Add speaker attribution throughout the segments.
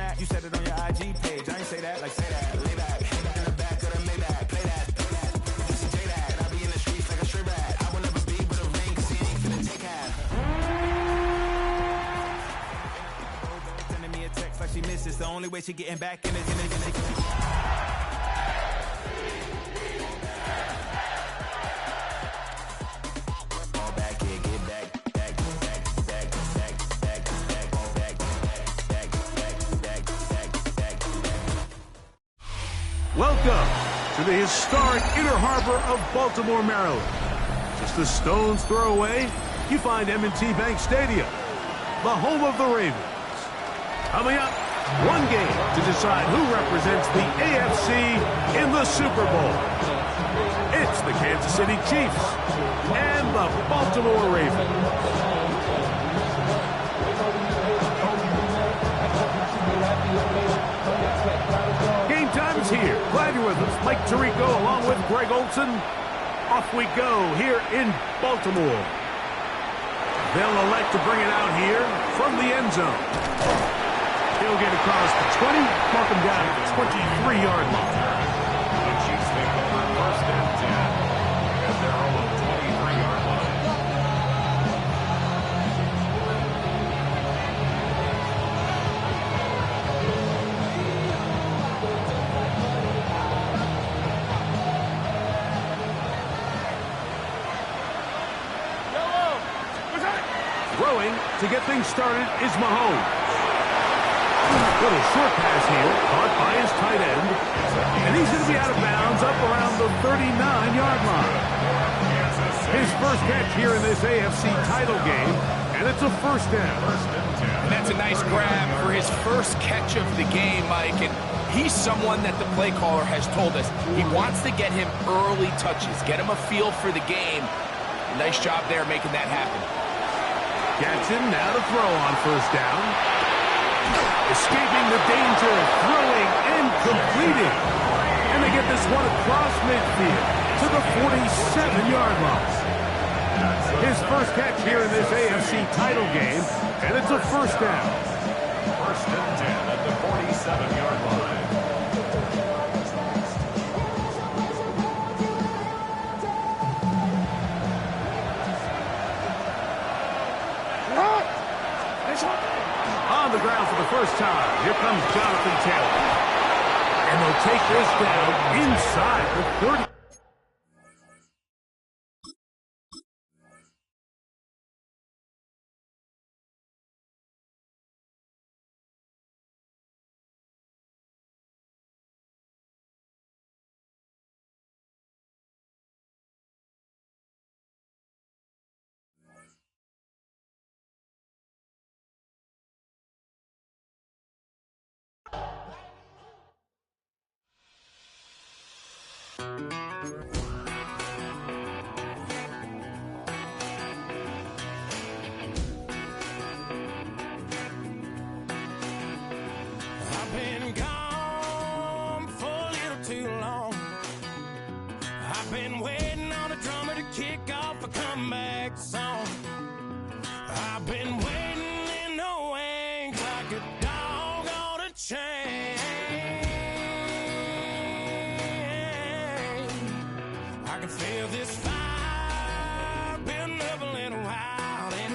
Speaker 1: that. You said it on your IG page. I ain't say that, like say that. Lay back, in the back of the Maybach. Play that. Just a J that. I be in the streets like a stray rat. I will never be with a ring, cause he ain't finna take half. Sending me a text like she misses. The only way she getting back in it.
Speaker 2: Welcome to the historic Inner Harbor of Baltimore, Maryland. Just a stone's throw away, you find M&T Bank Stadium, the home of the Ravens. Coming up, one game to decide who represents the AFC in the Super Bowl. It's the Kansas City Chiefs and the Baltimore Ravens. Game time is here. Glad you're with us. Mike Tirico along with Greg Olson. Off we go here in Baltimore. They'll elect to bring it out here from the end zone. He'll get across the 20, mark him down at the 23-yard line.
Speaker 3: The Chiefs take over first and 10 at their own 23-yard line.
Speaker 2: Throwing to get things started is Mahomes. Little short pass here, caught by his tight end. And he's going to be out of bounds up around the 39-yard line. His first catch here in this AFC title game, and it's a first down.
Speaker 4: And that's a nice grab for his first catch of the game, Mike. And he's someone that the play caller has told us he wants to get him early touches, get him a feel for the game. Nice job there making that happen.
Speaker 2: Jackson now to throw on first down. Escaping the danger, throwing and completing. And they get this one across midfield to the 47-yard line. His first catch here in this AFC title game, and it's a first down.
Speaker 3: First and 10 at the 47-yard line.
Speaker 2: On the ground for the first time, here comes Jonathan Taylor. And they'll take this down inside the 30.
Speaker 1: I've been gone for a little too long. I've been waiting on a drummer to kick off a comeback song. I've been waiting in the wings like a dog on a chain. I can feel this fire building up a little while, and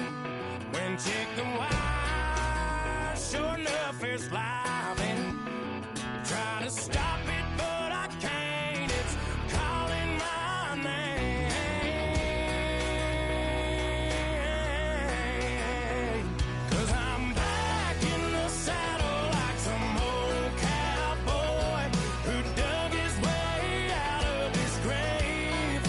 Speaker 1: when chicken wire, sure enough, it's live, and try to stop it, but I can't. It's calling my name. 'Cause I'm back in the saddle like some old cowboy who dug his way out of his grave.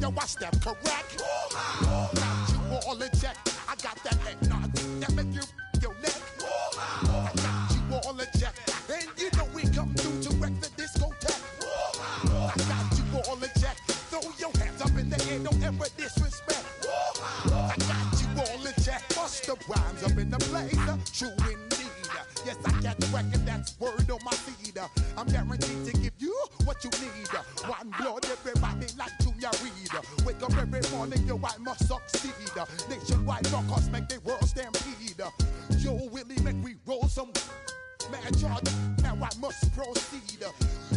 Speaker 5: yo, I step correct. Got you all in check. I got that head nod that make you your neck. I got you all in check. And you know we come through to wreck the discotheque. I got you all in check. Throw your hands up in the air, don't ever disrespect. I got you all in check. Bust the rhymes up in the place. True indeed. Yes, I got the record, that's word on my feed. I'm guaranteed to give you what you need. One blood, everybody like Junior Reed. Wake up every morning, yo, I must succeed. Nationwide rockers make the world stampede. Yo, Willie, make we roll some mad charge. Now I must proceed.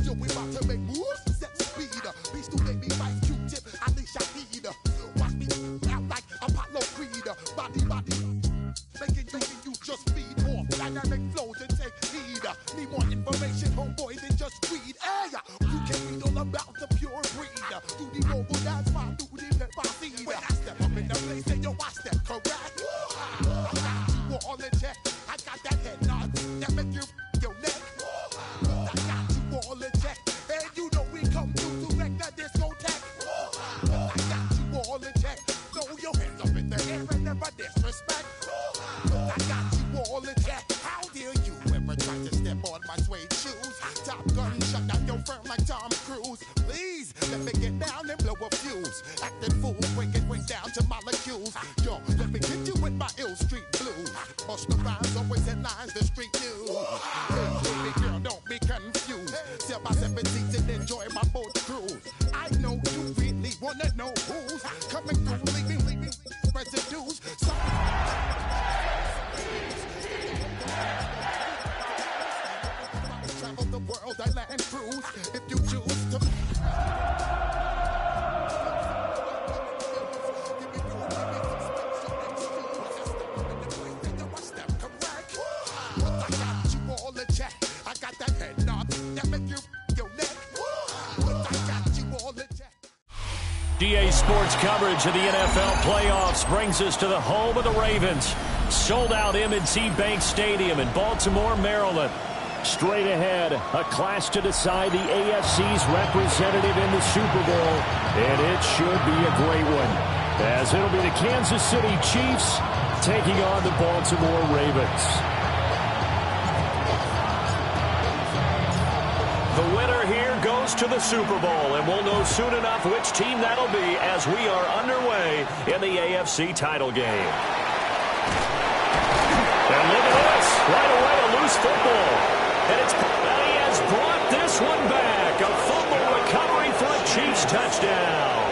Speaker 5: Yo, we about to make moves, set speed. Beast to make me fight Q-tip, I leash I need. Watch me out like Apollo Creed. Body, making you just feed off dynamic flows and take heed. Need more information, homeboy, than just read. Hey, you can read all about the pure breed. Do the mobile dance, my do the pepper seed. When I step up in the place, then yo, I step correct. I got you all in check. I got that head nod that make you your neck. I got you all in check. And you know we come through to wreck the discotheque. I got you all in check. Throw your hands up in the air and never disrespect. I got you all in check. How dare you ever try to step on my suede shoes? Top Gun shut down your firm like Tom Cruise. Please let me get down and blow a fuse. Acting fool, breaking way down to molecules. Yo, let me get you with my ill street blues. Bust the rhymes, always headlines, the street news. Hey, baby girl, don't be confused. Sell my 17s and enjoy my boat cruise. I know you really wanna know who's coming through, leaving residues. Travel the world, I land cruise. If you choose to. I got you all in check. I got that head nod that make you your neck. I got you all in check.
Speaker 6: DA Sports coverage of the NFL playoffs brings us to the home of the Ravens. Sold out M&T Bank Stadium in Baltimore, Maryland. Straight ahead, a clash to decide the AFC's representative in the Super Bowl. And it should be a great one, as it'll be the Kansas City Chiefs taking on the Baltimore Ravens. The winner here goes to the Super Bowl, and we'll know soon enough which team that'll be as we are underway in the AFC title game. And look at this, right away a loose football. And he has brought this one back. A fumble recovery for a Chiefs touchdown.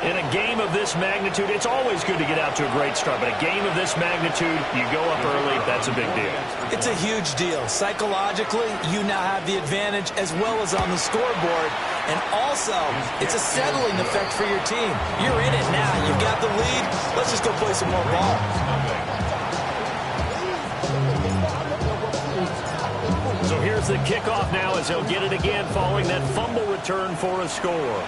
Speaker 6: In a game of this magnitude, it's always good to get out to a great start, but a game of this magnitude, you go up early, that's a big deal.
Speaker 7: It's a huge deal. Psychologically, you now have the advantage as well as on the scoreboard. And also, it's a settling effect for your team. You're in it now. You've got the lead. Let's just go play some more ball.
Speaker 6: So here's the kickoff now as he'll get it again following that fumble return for a score.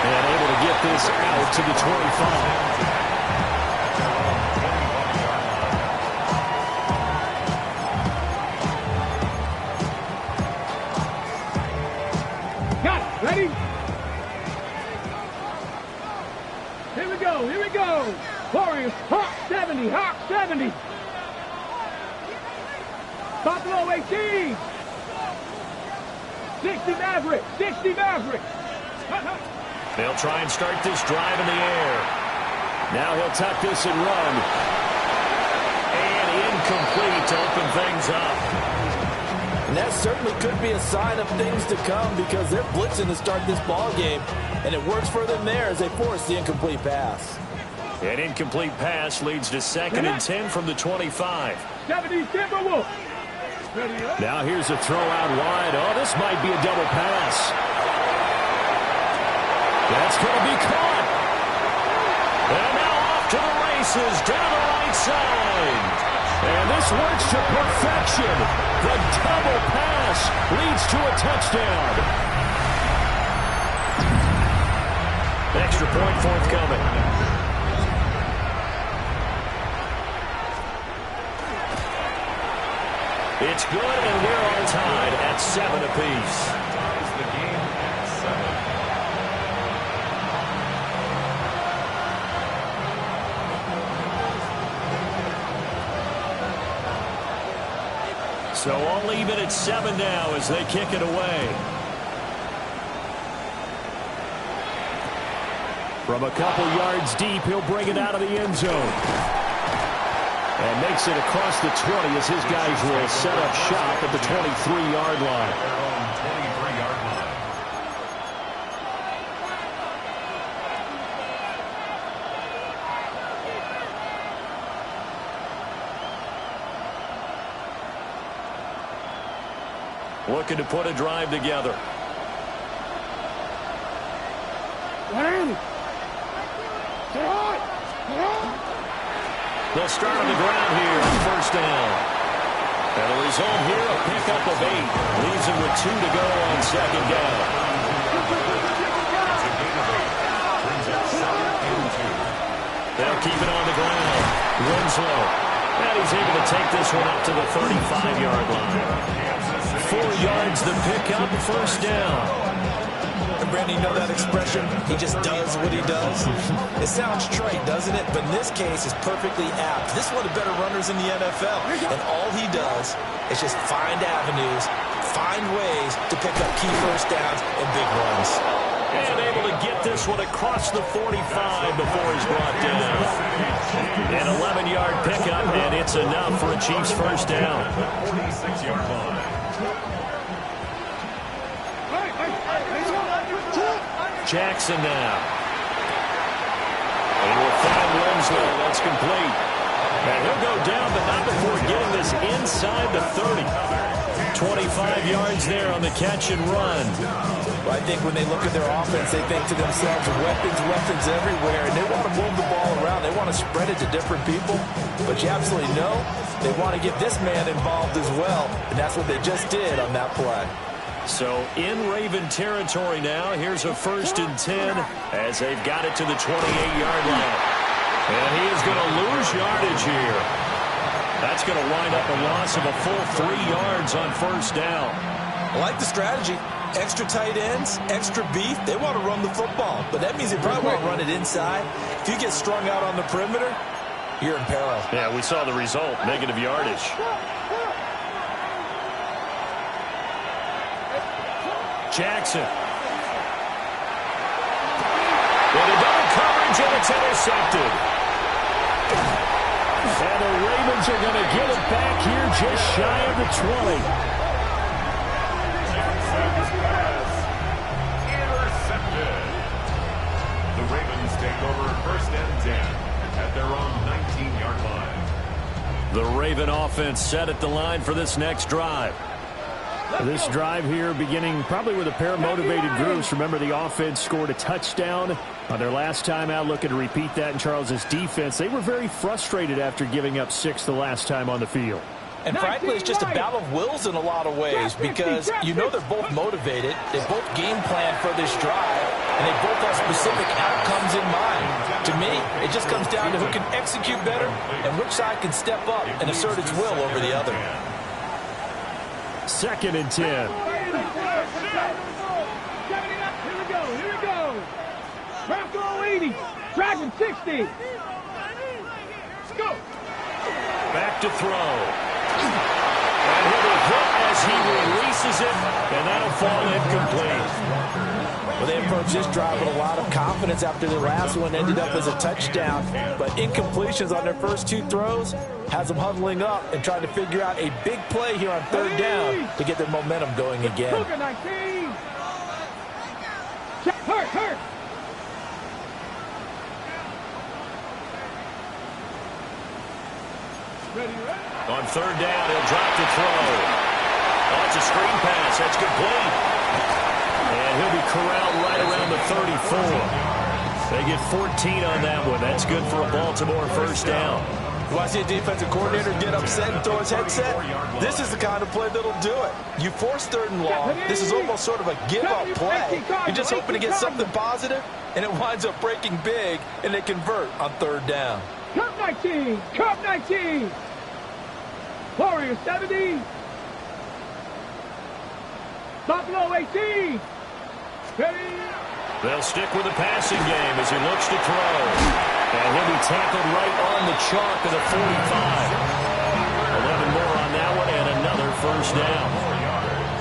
Speaker 6: And able to get this out to the 25.
Speaker 8: Ready? Here we go. Warriors, Hawk 70, Hawk 70. Buffalo 18. 60 Maverick, 60 Maverick.
Speaker 6: They'll try and start this drive in the air. Now he'll tuck this and run. And incomplete to open things up.
Speaker 7: And that certainly could be a sign of things to come because they're blitzing to start this ball game, and it works for them there as they force the incomplete pass.
Speaker 6: An incomplete pass leads to 2nd and 10 from the 25.
Speaker 8: 70 Timberwolves.
Speaker 6: Now here's a throw out wide. Oh, this might be a double pass. That's going to be caught. And now off to the races down the right side. And this works to perfection. The double pass leads to a touchdown. Extra point forthcoming. It's good, and we're all tied at 7 apiece.
Speaker 3: Ties the game at 7.
Speaker 6: So all even at 7 now as they kick it away. From a couple yards deep, he'll bring it out of the end zone. And makes it across the 20 as his guys will set up shop at the 23-yard line.
Speaker 3: Their own 23-yard line.
Speaker 6: Looking to put a drive together. They'll start on the ground here on first down. And the result here, a pickup of 8. Leaves him with 2 to go on second down. They'll keep it on the ground. Winslow. And he's able to take this one up to the 35-yard line. 4 yards the pickup, first down.
Speaker 7: And Brandon, you know that expression? He just does what he does. It sounds trite, doesn't it? But in this case, it's perfectly apt. This is one of the better runners in the NFL. And all he does is just find avenues, find ways to pick up key first downs and big runs.
Speaker 6: And able to get this one across the 45 before he's brought down. An 11-yard pickup, and it's enough for a Chiefs first down.
Speaker 3: 46-yard line.
Speaker 6: Jackson now. And we'll find Winslow. That's complete. And he'll go down, but not before getting this inside the 30. 25 yards there on the catch and run.
Speaker 7: Well, I think when they look at their offense, they think to themselves, weapons everywhere, and they want to move the ball around. They want to spread it to different people. But you absolutely know they want to get this man involved as well, and that's what they just did on that play.
Speaker 6: So in Raven territory now, here's a 1st and 10 as they've got it to the 28-yard line. And he is going to lose yardage here. That's going to wind up a loss of a full 3 yards on first down.
Speaker 7: I like the strategy. Extra tight ends, extra beef. They want to run the football, but that means they probably want to run it inside. If you get strung out on the perimeter, you're in peril.
Speaker 6: Yeah, we saw the result, negative yardage. Jackson. With a double coverage, and it's intercepted. And the Ravens are going to get it back here just shy of the 20.
Speaker 3: Intercepted. The Ravens take over 1st and 10 at their own 19-yard line.
Speaker 6: The Raven offense set at the line for this next drive.
Speaker 9: This drive here beginning probably with a pair of motivated groups. Remember, the offense scored a touchdown on their last time out. Looking to repeat that in Charles's defense. They were very frustrated after giving up 6 the last time on the field.
Speaker 7: And frankly, it's just a battle of wills in a lot of ways because you know they're both motivated. They both game plan for this drive, and they both have specific outcomes in mind. To me, it just comes down to who can execute better and which side can step up and assert its will over the other.
Speaker 9: 2nd and 10.
Speaker 8: Here we go. Bronco 80. Dragon 60. Let's go.
Speaker 6: Back to throw. And he'll be hit as he releases it, and that'll fall incomplete.
Speaker 7: Well, they approached this drive with a lot of confidence after the last one ended up as a touchdown. But incompletions on their first 2 throws has them huddling up and trying to figure out a big play here on 3rd down to get their momentum going again.
Speaker 8: Hurt.
Speaker 6: On 3rd down, he'll drop to throw. That's a screen pass. That's complete. And he'll be corralled right around the 34. They get 14 on that one. That's good for a Baltimore first down.
Speaker 7: Do I see a defensive coordinator get upset and throw his headset? This is the kind of play that'll do it. You force 3rd and long. This is almost sort of a give-up play. You're just hoping to get something positive, and it winds up breaking big, and they convert on 3rd down.
Speaker 8: Cup 19. Warriors 70. Buffalo 18. Ready?
Speaker 6: They'll stick with the passing game as he looks to throw. And he'll be tackled right on the chalk of the 45. 11 more on that one and another first down.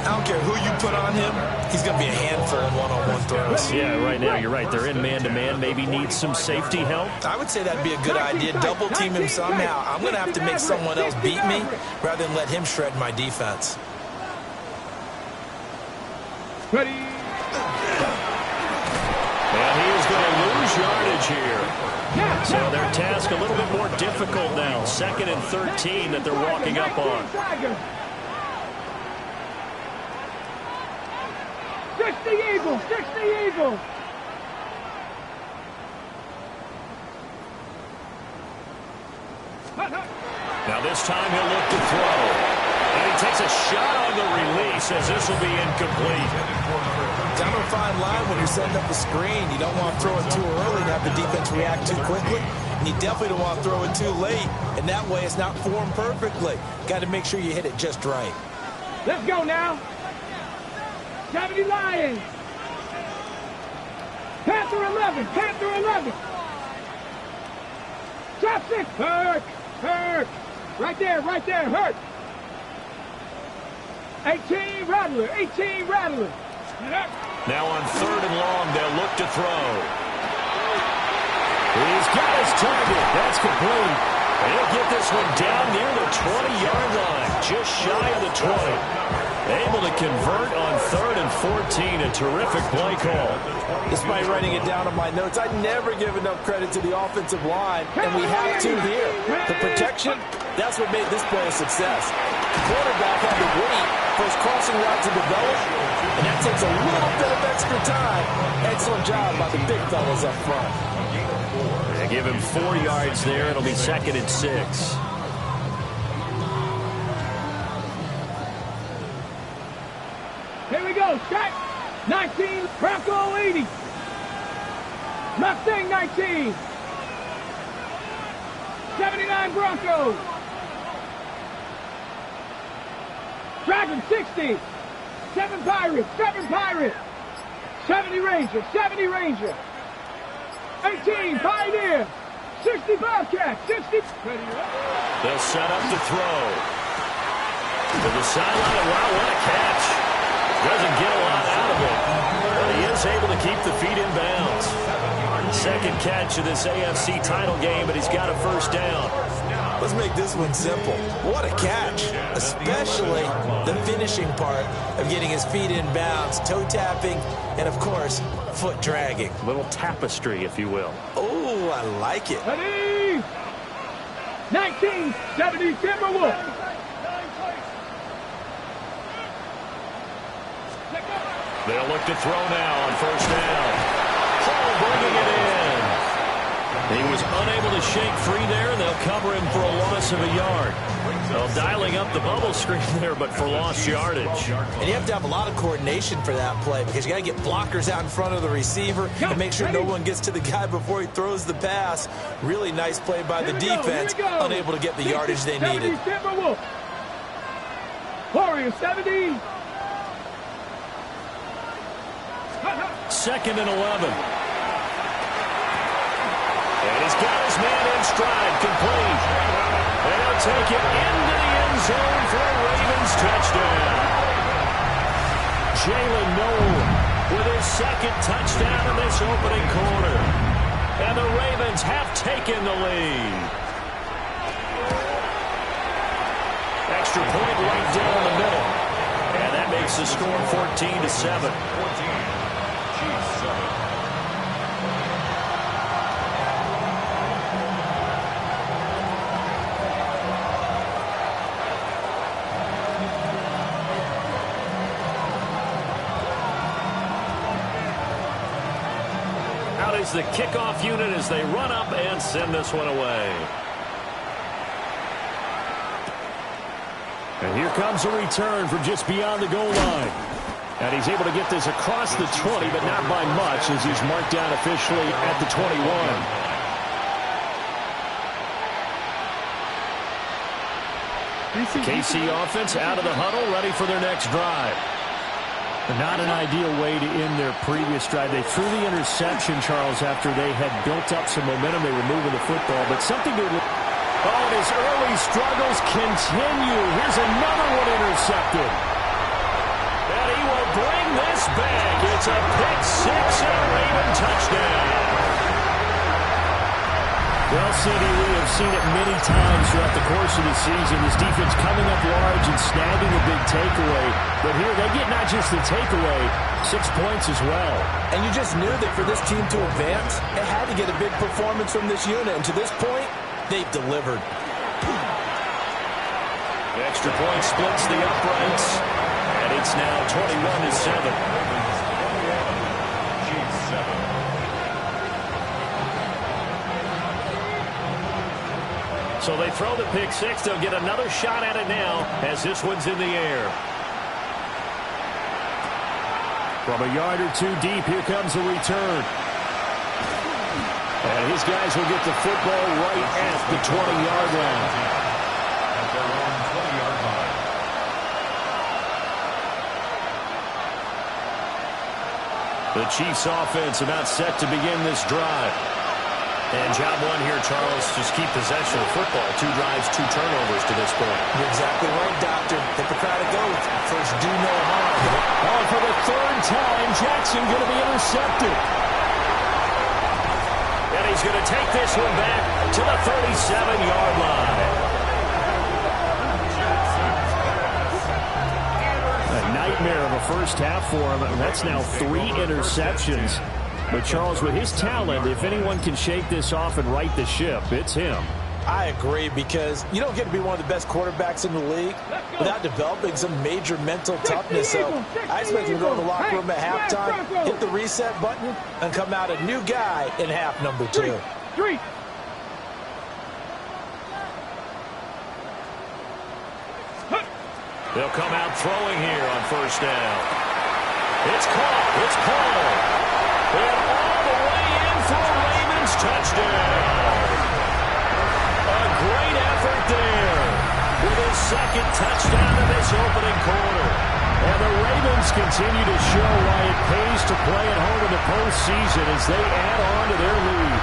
Speaker 7: I don't care who you put on him, he's going to be a handful in one-on-one throws.
Speaker 6: Yeah, right now you're right. They're in man-to-man. Maybe needs some safety help.
Speaker 7: I would say that'd be a good idea. Double team him somehow. I'm going to have to make someone else beat me rather than let him shred my defense.
Speaker 8: Ready?
Speaker 6: And he is going to lose yardage here. So their task a little bit more difficult now. 2nd and 13 that they're walking up on.
Speaker 8: 60 Eagles, 60 Eagles.
Speaker 6: Now this time he'll look to throw. And he takes a shot on the release as this will be incomplete.
Speaker 7: Down a fine line when you're setting up a screen. You don't want to throw it too early and have the defense react too quickly. And you definitely don't want to throw it too late. And that way it's not formed perfectly. Got to make sure you hit it just right.
Speaker 8: Let's go now. 70 Lions. Panther 11. Panther 11. Top 6. Hurt. Hurt. Right there. Right there. Hurt. 18 Rattler. 18 Rattler.
Speaker 6: Now on 3rd and long, they'll look to throw. He's got his target. That's complete. And he'll get this one down near the 20-yard line. Just shy of the 20. Able to convert on 3rd and 14. A terrific play call.
Speaker 7: Despite writing it down on my notes, I never give enough credit to the offensive line, and we have to here. The protection, that's what made this play a success. The quarterback had to wait for his crossing route to develop, and that takes a little bit of extra time. Excellent job by the big fellas up front.
Speaker 6: They give him 4 yards there. It'll be 2nd and 6.
Speaker 8: Here we go. Shaq. 19. Bronco 80. Mustang 19. 79 Broncos. Dragon 60. 7 Pirates. 7 Pirates. 70 Ranger. 70 Ranger. 18 Pioneer. 60 Bobcat. 60.
Speaker 6: They'll set up to throw. To the sideline. Wow, what a catch. Doesn't get a lot out of it, but he is able to keep the feet in bounds. 2nd catch of this AFC title game, but he's got a first down.
Speaker 7: Let's make this one simple. What a catch, especially the finishing part of getting his feet in bounds, toe tapping, and of course, foot dragging.
Speaker 6: A little tapestry, if you will.
Speaker 7: Oh, I like it.
Speaker 8: Ready? 1970 Timberwolves.
Speaker 6: They'll look to throw now on first down. Hall bringing it in. He was unable to shake free there, and they'll cover him for a loss of a yard. Well, dialing up the bubble screen there, but for lost yardage.
Speaker 7: And you have to have a lot of coordination for that play because you got to get blockers out in front of the receiver and make sure no one gets to the guy before he throws the pass. Really nice play by the defense, unable to get the yardage they needed.
Speaker 8: Warriors 70.
Speaker 6: 2nd and 11. And he's got his man in stride, complete. And he'll take it into the end zone for a Ravens touchdown. Jalen Noel with his 2nd touchdown in this opening quarter. And the Ravens have taken the lead. Extra point right down the middle. And that makes the score 14-7. Out is the kickoff unit as they run up and send this one away. And here comes a return from just beyond the goal line. And he's able to get this across the 20, but not by much as he's marked down officially at the 21. KC offense out of the huddle, ready for their next drive.
Speaker 9: Not an ideal way to end their previous drive. They threw the interception, Charles, after they had built up some momentum. They were moving the football, but something to... Oh, and his early struggles continue. Here's another one intercepted. And he will bring this back. It's a pick six and a Raven touchdown. Well, CD, we have seen it many times throughout the course of the season. This defense coming up large and snagging a big takeaway. But here they get not just the takeaway, 6 points as well.
Speaker 7: And you just knew that for this team to advance, it had to get a big performance from this unit. And to this point, they've delivered.
Speaker 6: The extra point splits the uprights. And it's now 21-7. So they throw the pick six. They'll get another shot at it now as this one's in the air. From a yard or two deep, here comes a return. And his guys will get the football right at the 20-yard line.
Speaker 3: At their own 20-yard line.
Speaker 6: The Chiefs offense about set to begin this drive. And job one here, Charles, just keep possession of football. 2 drives, 2 turnovers to this point.
Speaker 7: You're exactly right, Doctor. Hippocratic oath. First, do no harm.
Speaker 9: Oh, for the 3rd time, Jackson going to be intercepted.
Speaker 6: And he's going to take this one back to the 37-yard line.
Speaker 9: A nightmare of a first half for him. That's now 3 interceptions. But Charles, with his talent, if anyone can shake this off and right the ship, it's him.
Speaker 7: I agree, because you don't get to be one of the best quarterbacks in the league without developing some major mental toughness. So I expect him to go in the locker room at halftime, hit the reset button, and come out a new guy in half number 2.
Speaker 6: They'll come out throwing here on first down. It's caught. It's called. And all the way in for a Ravens touchdown. A great effort there with his 2nd touchdown of this opening quarter. And the Ravens continue to show why it pays to play at home in the postseason as they add on to their lead.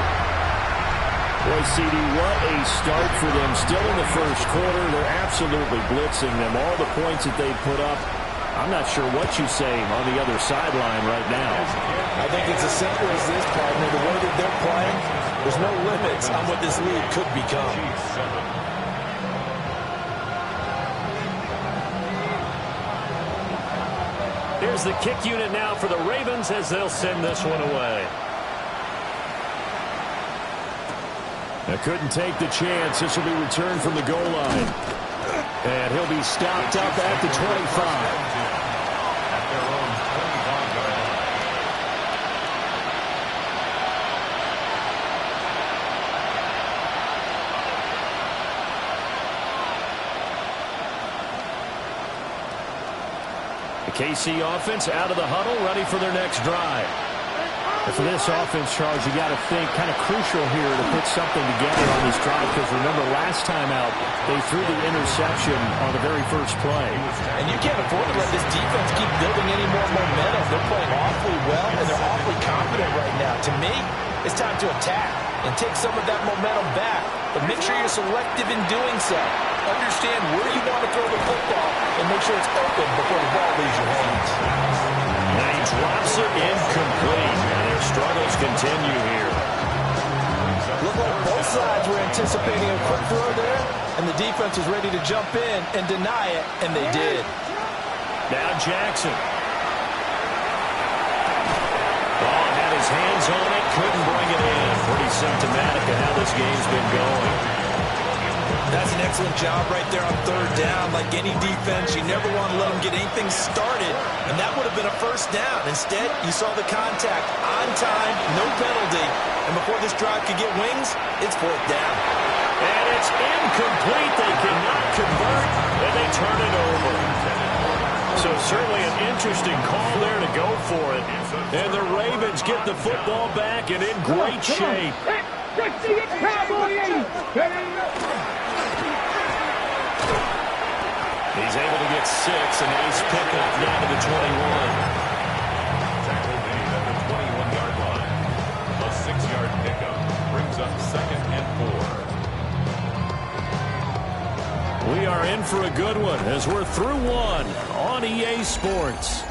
Speaker 6: Boy, CD, what a start for them. Still in the first quarter, they're absolutely blitzing them. All the points that they put up, I'm not sure what you say on the other sideline right now.
Speaker 7: I think it's as simple as this, partner. The way that they're playing, there's no limits on what this league could become.
Speaker 6: Here's the kick unit now for the Ravens as they'll send this one away. They couldn't take the chance. This will be returned from the goal line. And he'll be stopped up at the 25.
Speaker 3: At their own 25-yard line.
Speaker 6: The KC offense out of the huddle, ready for their next drive.
Speaker 9: And for this offense, Charles, you got to think kind of crucial here to put something together on this drive, because remember last time out they threw the interception on the very first play.
Speaker 7: And you can't afford to let this defense keep building any more momentum. They're playing awfully well, and they're awfully confident right now. To me, it's time to attack and take some of that momentum back. But make sure you're selective in doing so. Understand where you want to throw the football and make sure it's open before the ball leaves your hands.
Speaker 6: Now he drops it incomplete, and their struggles continue here.
Speaker 7: Look like both sides were anticipating a quick throw there, and the defense was ready to jump in and deny it, and they did.
Speaker 6: Now Jackson. Ball had his hands on it, couldn't bring it in. Pretty symptomatic of how this game's been going.
Speaker 7: That's an excellent job right there on 3rd down. Like any defense, you never want to let them get anything started, and that would have been a first down. Instead, you saw the contact on time, no penalty, and before this drive could get wings, it's 4th down.
Speaker 6: And it's incomplete. They cannot convert, and they turn it over. So certainly an interesting call there to go for it. And the Ravens get the football back and in great shape. He's able to get 6, and ace pickup down to the 21.
Speaker 3: Tackle made at the 21-yard line. A 6-yard pickup brings up 2nd and 4.
Speaker 6: We are in for a good one as we're through one on EA Sports.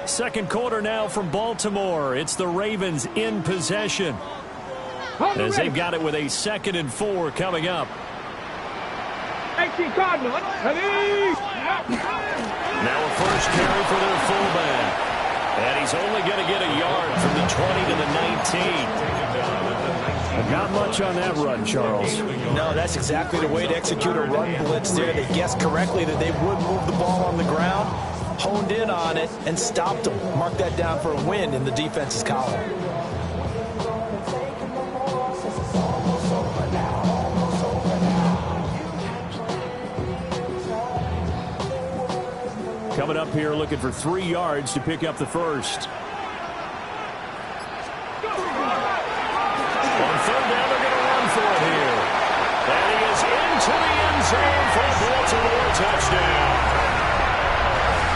Speaker 6: Second quarter now from Baltimore. It's the Ravens in possession, as they've got it with a 2nd and 4 coming up. Now a first carry for their fullback. And he's only going to get a yard from the 20 to the 19.
Speaker 9: Not much on that run, Charles.
Speaker 7: No, that's exactly the way to execute a run blitz there. They guessed correctly that they would move the ball on the ground, honed in on it, and stopped them. Mark that down for a win in the defense's column.
Speaker 9: Coming up here looking for 3 yards to pick up the first.
Speaker 6: On third down, they're going to run for it here. And he is into the end zone for a Baltimore touchdown.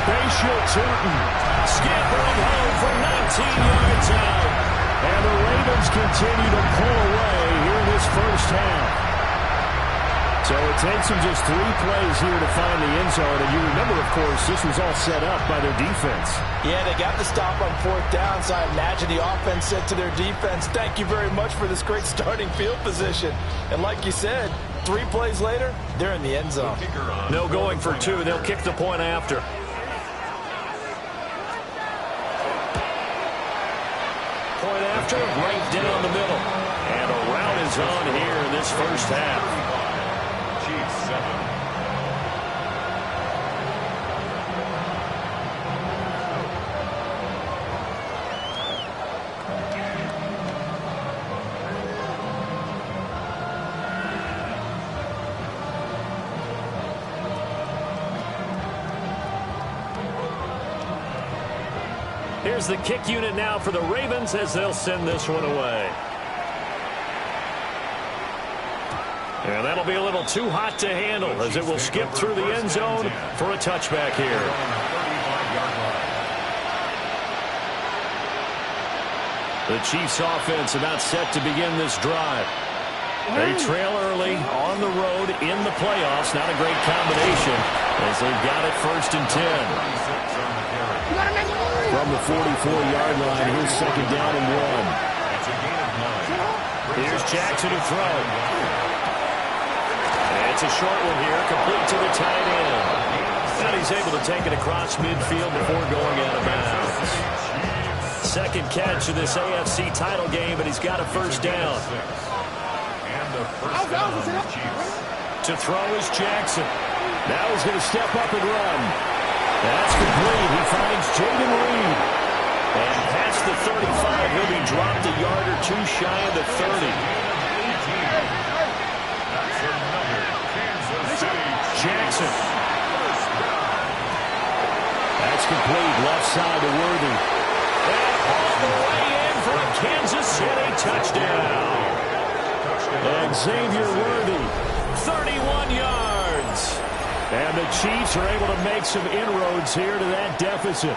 Speaker 6: Bashir Tutin scampering home for 19 yards out.
Speaker 9: And the Ravens continue to pull away here in this first half. So it takes them just 3 plays here to find the end zone. And you remember, of course, this was all set up by their defense.
Speaker 7: Yeah, they got the stop on 4th down, so I imagine the offense said to their defense, thank you very much for this great starting field position. And like you said, 3 plays later, they're in the end zone.
Speaker 6: No going for 2. They'll kick the point after. Point after, right down the middle. And a route is on here in this first half.
Speaker 3: Chiefs 7.
Speaker 6: Here's the kick unit now for the Ravens as they'll send this one away. And that'll be a little too hot to handle as it will skip through the end zone for a touchback here. The Chiefs offense about set to begin this drive. They trail early on the road in the playoffs. Not a great combination as they've got it 1st and 10.
Speaker 9: From the 44-yard line, here's 2nd down and 1.
Speaker 6: Here's Jackson to throw. It's a short one here, complete to the tight end. And he's able to take it across midfield before going out of bounds. Second catch of this AFC title game, and he's got a first down. To throw is Jackson. Now he's going to step up and run. That's complete. He finds Jaden Reed. And past the 35, he'll be dropped a yard or 2 shy of the 30. Jackson. That's complete. Left side to Worthy. And all the way in for a Kansas City touchdown. And Xavier Worthy, 31 yards. And the Chiefs are able to make some inroads here to that deficit.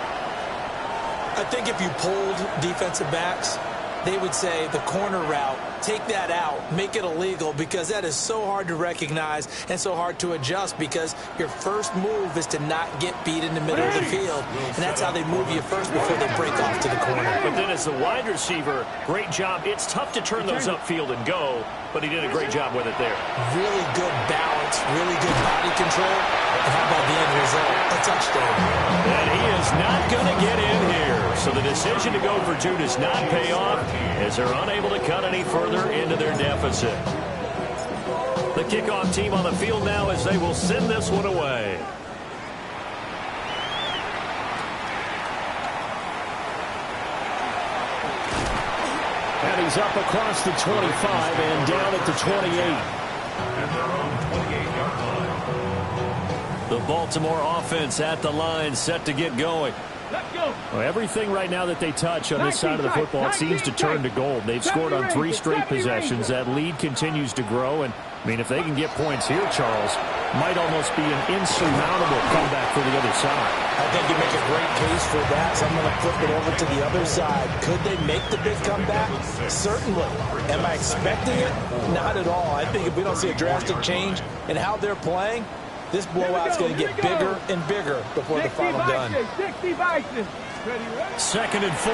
Speaker 7: I think if you polled defensive backs, they would say the corner route, take that out, make it illegal, because that is so hard to recognize and so hard to adjust, because your first move is to not get beat in the middle of the field, and that's how they move you first before they break off to the corner.
Speaker 6: But then as the wide receiver, great job. It's tough to turn those upfield and go, but he did a great job with it there.
Speaker 7: Really good balance, really good body control, and how about the end result? A touchdown.
Speaker 6: And he is not going to get in here. So the decision to go for 2 does not pay off as they're unable to cut any further into their deficit. The kickoff team on the field now as they will send this one away. And he's up across the 25 and down at the 28. The Baltimore offense at the line, set to get going.
Speaker 9: Well, everything right now that they touch on this side of the football seems to turn to gold. They've scored on 3 straight possessions. That lead continues to grow, and I mean, if they can get points here, Charles, might almost be an insurmountable comeback for the other side.
Speaker 7: I think you make a great case for that, so I'm going to flip it over to the other side. Could they make the big comeback? Certainly. Am I expecting it? Not at all. I think if we don't see a drastic change in how they're playing, this blowout's going to get bigger and bigger before the final done.
Speaker 8: 60 Vikings.
Speaker 9: Second and 4.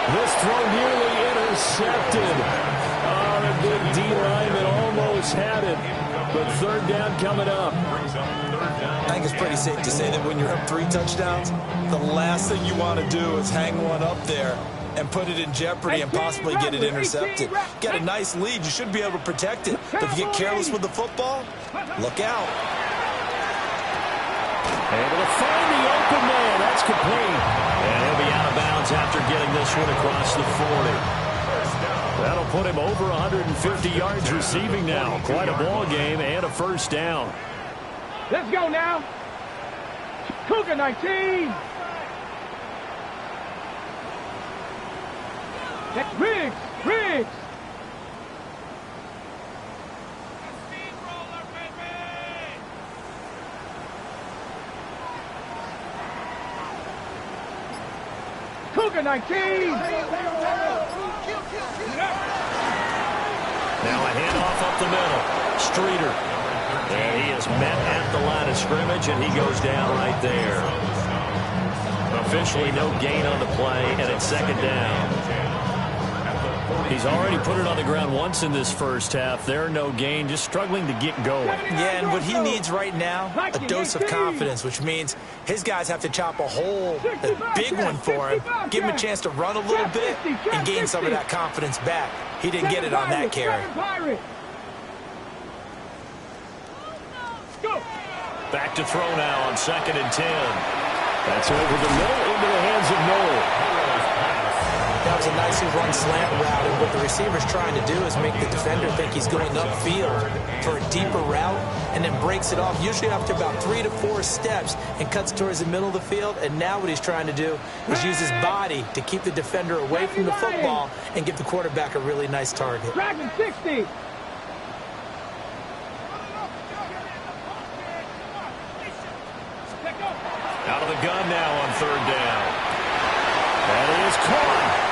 Speaker 9: This throw nearly intercepted. Oh, the big D lineman almost had it. But third down coming up.
Speaker 7: I think it's pretty safe to say that when you're up 3 touchdowns, the last thing you want to do is hang one up there and put it in jeopardy and possibly get it intercepted. Got a nice lead. You should be able to protect it. But if you get careless with the football, look out.
Speaker 9: Able to find the open man. That's complete. And he'll be out of bounds after getting this one across the 40. That'll put him over 150 yards receiving now. Quite a ball game and a first down.
Speaker 8: Let's go now. Cougar 19. Riggs. Cougar 19.
Speaker 9: Now a handoff up the middle. Streeter. And he is met at the line of scrimmage, and he goes down right there. Officially no gain on the play, and it's second down. He's already put it on the ground once in this first half. There, no gain, just struggling to get going.
Speaker 7: Yeah, and what he needs right now, a dose of confidence, which means his guys have to chop a hole, a big one for him, give him a chance to run a little bit and gain some of that confidence back. He didn't get it on that carry.
Speaker 9: Back to throw now on second and 10. That's over the middle into the hands of Noel.
Speaker 7: That was a nicely run slant route, and what the receiver's trying to do is make the defender think he's going upfield for a deeper route and then breaks it off, usually after about 3 to 4 steps, and cuts towards the middle of the field. And now what he's trying to do is use his body to keep the defender away from the football and give the quarterback a really nice target.
Speaker 8: Dragon 60.
Speaker 9: Out of the gun now on third down. That is caught.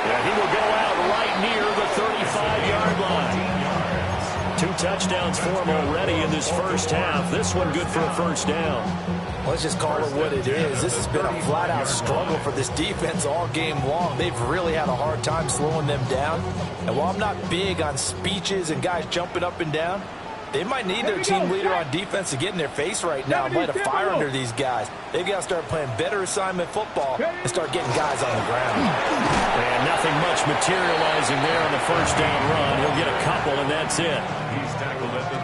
Speaker 9: Yeah, he will go out right near the 35-yard line. 2 touchdowns for him already in this first half. This one good for a first down.
Speaker 7: Let's just call it what it is. This has been a flat-out struggle for this defense all game long. They've really had a hard time slowing them down. And while I'm not big on speeches and guys jumping up and down, they might need their team leader on defense to get in their face right now and light a fire under these guys. They've got to start playing better assignment football and start getting guys on the ground.
Speaker 9: And nothing much materializing there on the first down run. He'll get a couple, and that's it.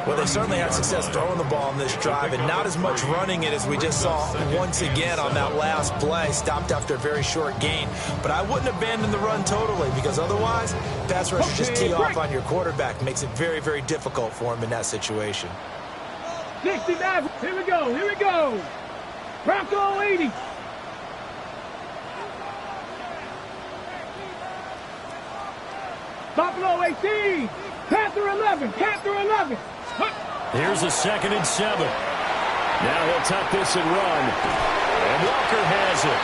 Speaker 7: Well, they certainly had success throwing the ball on this drive, and not as much running it as we just saw once again on that last play. Stopped after a very short gain. But I wouldn't abandon the run totally, because otherwise, pass rushers just tee off on your quarterback. Makes it very, very difficult for him in that situation.
Speaker 8: 69. Here we go. Bronco 80. Buffalo 18. Panther 11.
Speaker 9: Here's a second and 7. Now he'll tuck this and run. And Walker has it.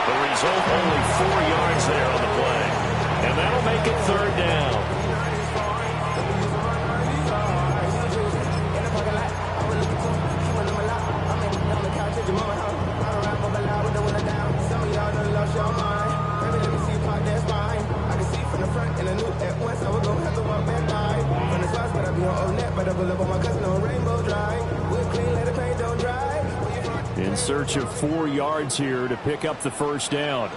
Speaker 9: The result, only 4 yards there on the play. And that'll make it third down. In search of 4 yards here to pick up the first down.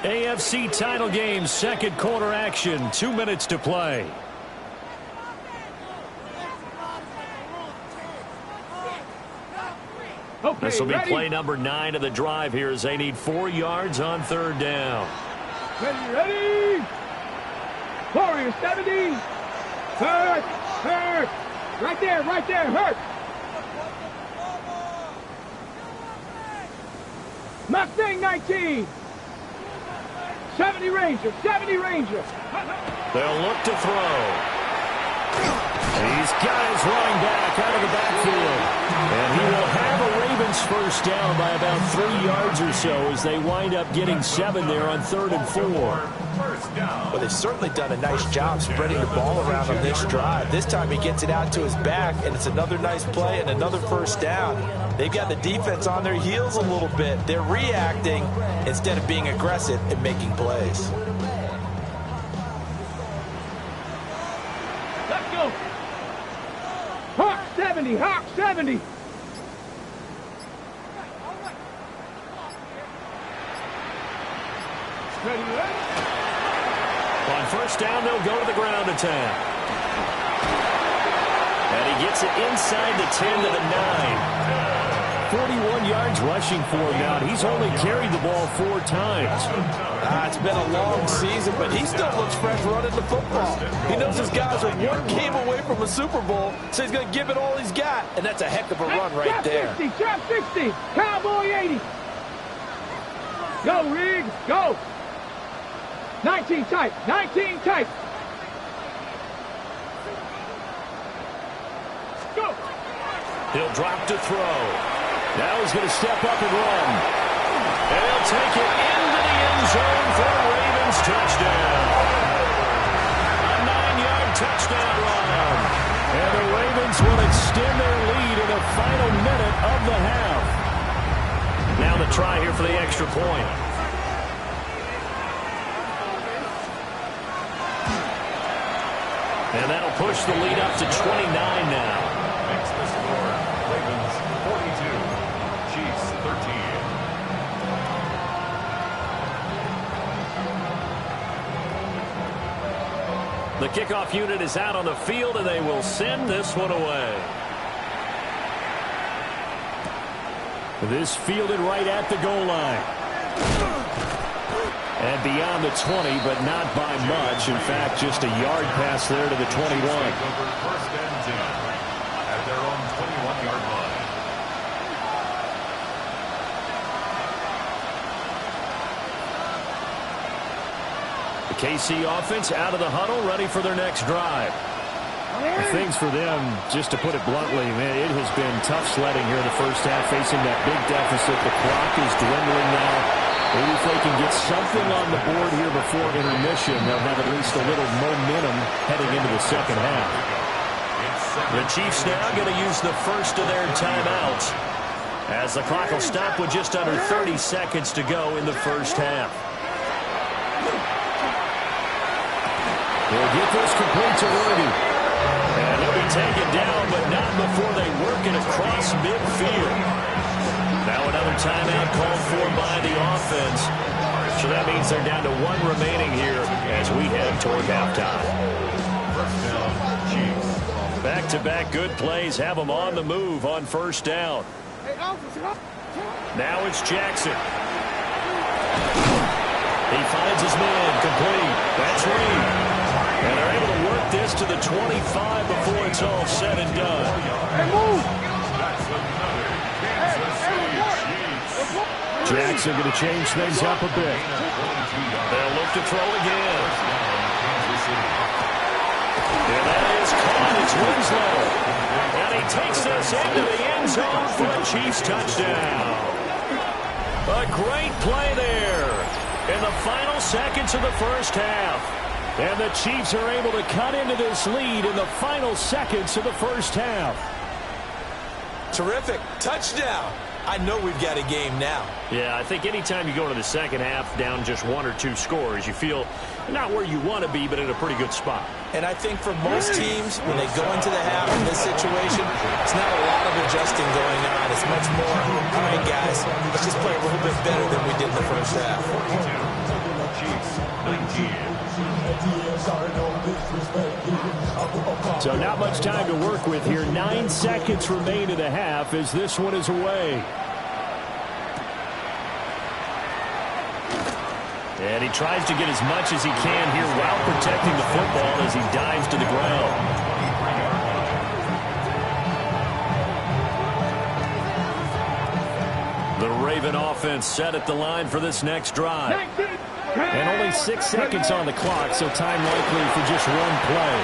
Speaker 9: AFC title game, second quarter action, 2 minutes to play. This will be play number 9 of the drive here as they need 4 yards on third down.
Speaker 8: Ready. Warrior 70. Hurt. Right there, hurt. Mustang 19. 70 Ranger, 70 Ranger.
Speaker 6: They'll look to throw. He's got his running back out of the backfield. And he will have a Ravens first down by about 3 yards or so as they wind up getting 7 there on 3rd and 4.
Speaker 7: Well, they've certainly done a nice job spreading the ball around on this drive. This time he gets it out to his back, and it's another nice play and another first down. They've got the defense on their heels a little bit. They're reacting instead of being aggressive and making plays.
Speaker 8: Let's go. Hawk 70, Hawk 70. Ready, ready?
Speaker 6: On first down, they'll go to the ground attack. And he gets it inside the 10 to the 9. 41 yards rushing for him now. He's only carried the ball 4 times.
Speaker 7: It's been a long season, but he still looks fresh running the football. He knows his guys are 1 game away from a Super Bowl, so he's going to give it all he's got. And that's a heck of a run right there.
Speaker 8: 60, trap 60, Cowboy 80. Go, Riggs, go. 19 tight, 19 tight. Go.
Speaker 6: He'll drop to throw. Now he's going to step up and run. And he'll take it into the end zone for a Ravens touchdown. A 9-yard touchdown run. And the Ravens will extend their lead in the final minute of the half. Now the try here for the extra point. And that'll push the lead up to 29 now.
Speaker 3: Makes the score Ravens 42, Chiefs 13.
Speaker 6: The kickoff unit is out on the field, and they will send this one away. This fielded right at the goal line. And beyond the 20, but not by much. In fact, just a yard pass there to the 21.
Speaker 3: Over first and 10 at their own 21-yard line.
Speaker 6: The KC offense out of the huddle, ready for their next drive. Things for them, just to put it bluntly, man, it has been tough sledding here in the first half, facing that big deficit. The clock is dwindling now. Maybe if they can get something on the board here before intermission, they'll have at least a little momentum heading into the second half. The Chiefs now going to use the first of their timeouts, as the clock will stop with just under 30 seconds to go in the first half. They'll get this complete to Worthy. And he'll be taken down, but not before they work it across midfield. Now another timeout called for by the offense. So that means they're down to 1 remaining here as we head toward halftime.
Speaker 3: First down, Chiefs.
Speaker 6: Back-to-back good plays have them on the move on first down. Now it's Jackson. He finds his man complete. That's Reed. And they're able to work this to the 25 before it's all said and done.
Speaker 8: Hey, move.
Speaker 6: Jackson going to change things up a bit. They'll look to throw again. And that is caught. It's Winslow. And he takes this into the end zone for a Chiefs touchdown. A great play there in the final seconds of the first half. And the Chiefs are able to cut into this lead in the final seconds of the first half.
Speaker 7: Terrific. Touchdown. I know we've got a game now.
Speaker 6: Yeah, I think anytime you go into the second half down just 1 or 2 scores, you feel not where you want to be, but in a pretty good spot.
Speaker 7: And I think for most teams, when they go into the half in this situation, it's not a lot of adjusting going on. It's much more, all right, guys, let's just play a little bit better than we did in the first half.
Speaker 3: 42, Chiefs 19.
Speaker 6: So not much time to work with here. 9 seconds remain in the half as this one is away. And he tries to get as much as he can here while protecting the football as he dives to the ground. The Raven offense set at the line for this next drive.
Speaker 8: 19,
Speaker 6: And only 6 seconds on the clock, so time likely for just one play.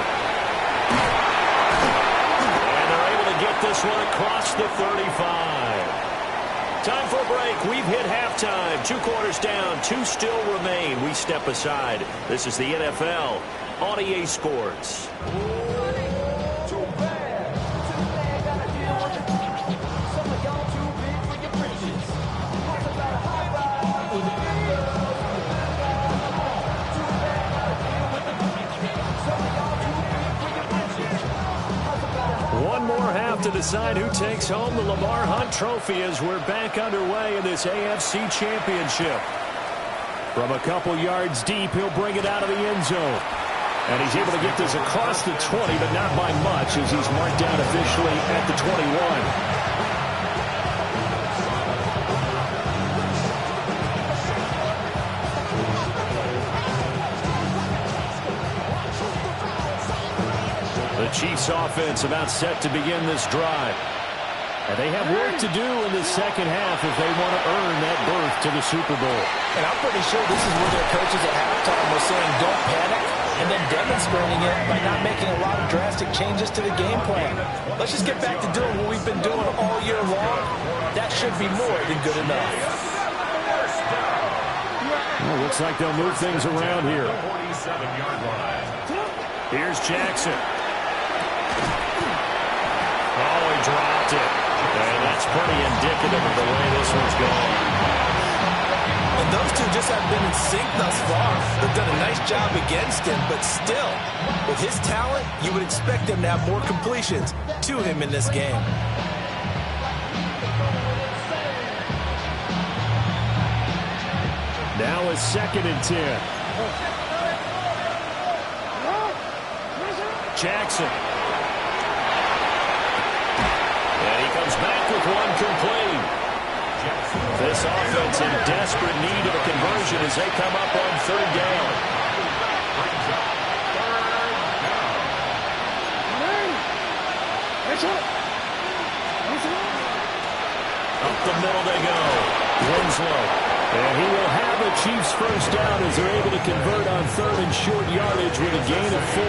Speaker 6: And they're able to get this one across the 35. Time for a break. We've hit halftime. 2 quarters down, 2 still remain. We step aside. This is the NFL on EA Sports. One more half to decide who takes home the Lamar Hunt Trophy as we're back underway in this AFC Championship. From a couple yards deep, he'll bring it out of the end zone. And he's able to get this across the 20, but not by much as he's marked down officially at the 21. The Chiefs offense about set to begin this drive. And they have work to do in the second half if they want to earn that berth to the Super Bowl.
Speaker 7: And I'm pretty sure this is where their coaches at halftime were saying don't panic, and then demonstrating it by not making a lot of drastic changes to the game plan. Let's just get back to doing what we've been doing all year long. That should be more than good enough.
Speaker 6: Well, looks like they'll move things around here. Here's Jackson. Oh, he dropped it. And that's pretty indicative of the way this one's going.
Speaker 7: And those two just haven't been in sync thus far. They've done a nice job against him, but still, with his talent, you would expect him to have more completions to him in this game.
Speaker 6: Now it's 2nd and 10. Jackson. And he comes back with one complete. This offense in desperate need of a conversion as they come up on 3rd down. Up the middle they go. Winslow. And he will have a Chiefs first down as they're able to convert on 3rd and short yardage with a gain of 4.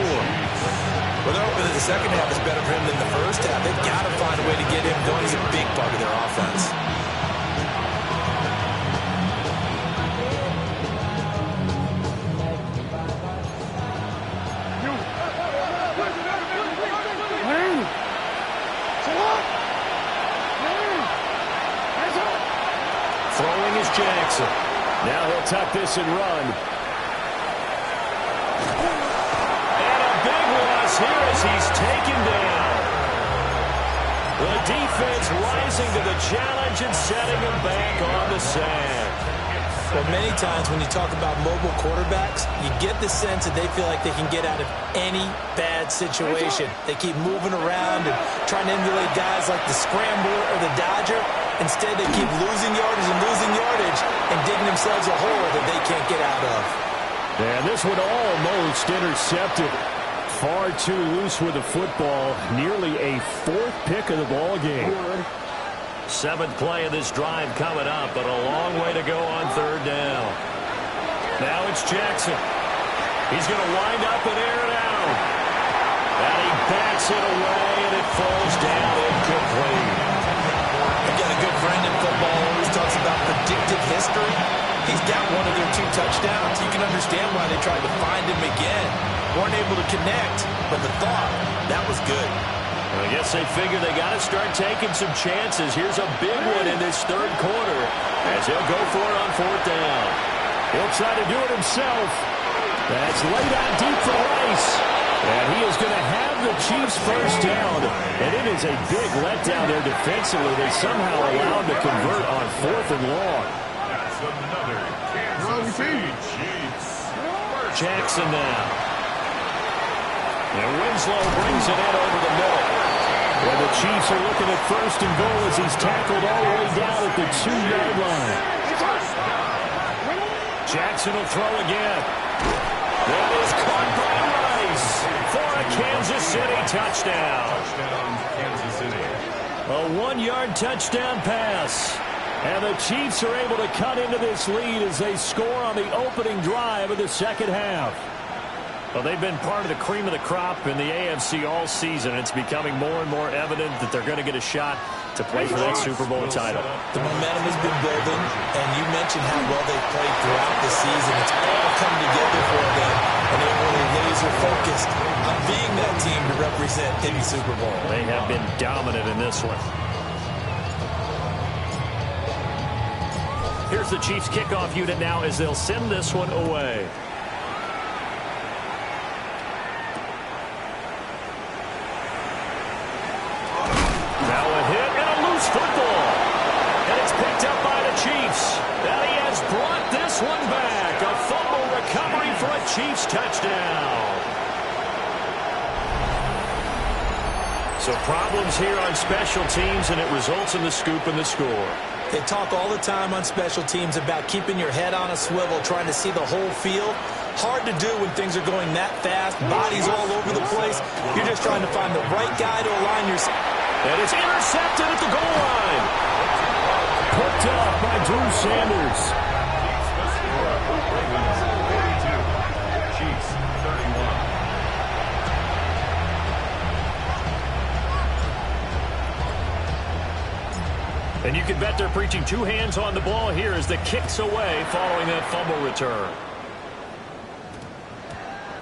Speaker 7: Well, they're hoping that the second half is better for him than the first half. They've got to find a way to get him going. He's a big part of their offense.
Speaker 6: Throwing is Jackson. Now he'll tuck this and run. Here as he's taken down. The defense rising to the challenge and setting him back on the sand.
Speaker 7: Well, many times when you talk about mobile quarterbacks, you get the sense that they feel like they can get out of any bad situation. They keep moving around and trying to emulate guys like the Scrambler or the Dodger. Instead, they keep losing yardage and digging themselves a hole that they can't get out of.
Speaker 6: And this one almost intercepted. Far too loose with the football. Nearly a 4th pick of the ball game. 7th play of this drive coming up, but a long way to go on 3rd down. Now it's Jackson. He's going to wind up and air it out. And he backs it away, and it falls down incomplete.
Speaker 7: I've got a good friend in football who always talks about predictive history. He's got one of their 2 touchdowns. You can understand why they tried to find him again. Weren't able to connect, but the thought, that was good.
Speaker 6: Well, I guess they figure they got to start taking some chances. Here's a big one in this 3rd quarter as he'll go for it on 4th down. He'll try to do it himself. That's laid out deep for Rice. And he is going to have the Chiefs first down. And it is a big letdown there defensively. They somehow allowed to convert on 4th and long.
Speaker 3: That's another Kansas City Chiefs.
Speaker 6: Jackson now. And Winslow brings it in over the middle. Well, the Chiefs are looking at 1st and goal as he's tackled all the way down at the 2-yard line. Jackson will throw again. That is caught by Rice for a Kansas City touchdown.
Speaker 3: Touchdown, Kansas City.
Speaker 6: A 1-yard touchdown pass. And the Chiefs are able to cut into this lead as they score on the opening drive of the second half. Well, they've been part of the cream of the crop in the AFC all season. It's becoming more and more evident that they're going to get a shot to play for that Super Bowl title.
Speaker 7: The momentum has been building, and you mentioned how well they've played throughout the season. It's all come together for them, and they're really laser-focused on being that team to represent in the Super Bowl.
Speaker 6: They have been dominant in this one. Here's the Chiefs kickoff unit now as they'll send this one away. Now a hit and a loose football. And it's picked up by the Chiefs. And he has brought this one back. A fumble recovery for a Chiefs touchdown. So problems here on special teams, and it results in the scoop and the score.
Speaker 7: They talk all the time on special teams about keeping your head on a swivel, trying to see the whole field. Hard to do when things are going that fast, bodies all over the place. You're just trying to find the right guy to align yourself.
Speaker 6: And it's intercepted at the goal line. Picked up by Drew Sanders.
Speaker 3: Chiefs 31.
Speaker 6: And you can bet they're preaching two hands on the ball here as the kick's away following that fumble return.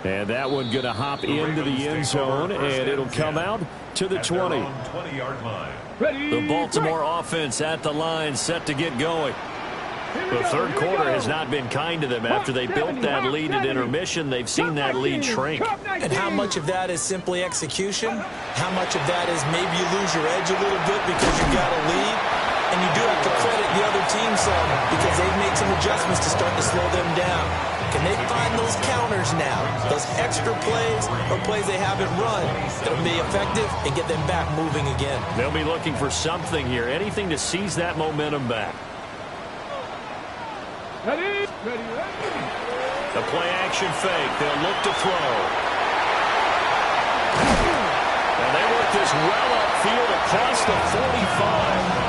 Speaker 6: And that one going to hop into the end zone, and it'll come out to the 20.
Speaker 3: 20-yard line.
Speaker 6: The Baltimore offense at the line, set to get going. The third quarter has not been kind to them. After they built that lead at intermission, they've seen that lead shrink.
Speaker 7: And how much of that is simply execution? How much of that is maybe you lose your edge a little bit because you got a lead? And you do have to credit the other team some because they've made some adjustments to start to slow them down. Can they find those counters now, those extra plays or plays they haven't run that'll be effective and get them back moving again?
Speaker 6: They'll be looking for something here, anything to seize that momentum back.
Speaker 8: Ready?
Speaker 6: The play action fake. They'll look to throw. And they work this well upfield across the 45.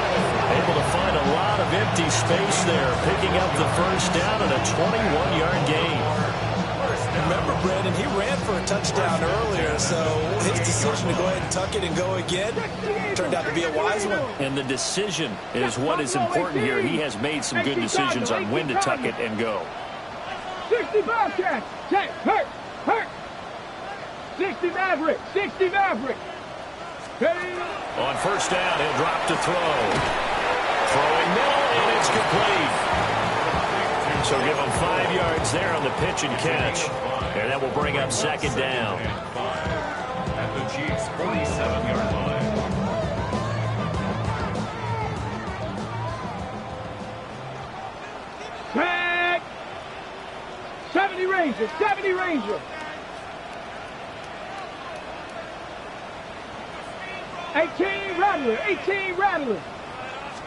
Speaker 6: Able to find a lot of empty space there, picking up the first down and a 21-yard gain.
Speaker 7: Remember, Brandon, he ran for a touchdown earlier, so his decision to go ahead and tuck it and go again turned out to be a wise one.
Speaker 6: And the decision is what is important here. He has made some good decisions on when to tuck it and go.
Speaker 8: 60 Bobcats. Check. Hurt. 60 Maverick. 60 Maverick.
Speaker 6: On first down, he'll drop to throw. Throwing middle, and it's complete. So give him 5 yards there on the pitch and catch. And that will bring up second down.
Speaker 3: At the Chiefs' 47-yard line.
Speaker 8: Back. 70 Ranger. 70 Ranger. 18 Rattler. 18 Rattler.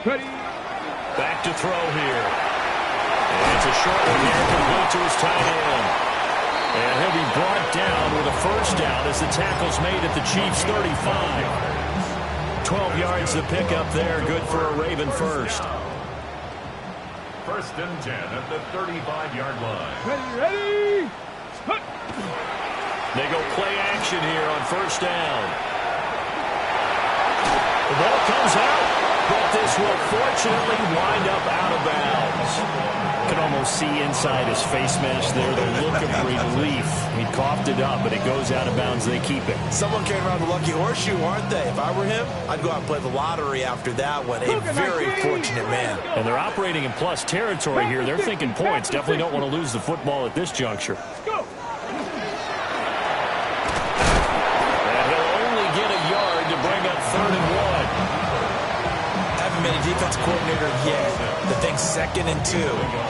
Speaker 8: Ready.
Speaker 6: Back to throw here. And it's a short one here, complete to his tight end. And he'll be brought down with a first down as the tackle's made at the Chiefs' 35. 12 yards to pick up there, good for a Raven first.
Speaker 3: First and 10 at the 35-yard line.
Speaker 8: Ready.
Speaker 6: They go play action here on first down. The ball comes out, but this will fortunately wind up out of bounds. You can almost see inside his face mask there the look of relief. He coughed it up, but it goes out of bounds. They keep it.
Speaker 7: Someone carrying around the lucky horseshoe, aren't they? If I were him, I'd go out and play the lottery after that one. A very fortunate man.
Speaker 6: And they're operating in plus territory here. They're thinking points. Definitely don't want to lose the football at this juncture.
Speaker 8: Go.
Speaker 6: And he'll only get a yard to bring up 3rd and 1.
Speaker 7: Haven't been a defense coordinator yet. The thing's 2nd and 2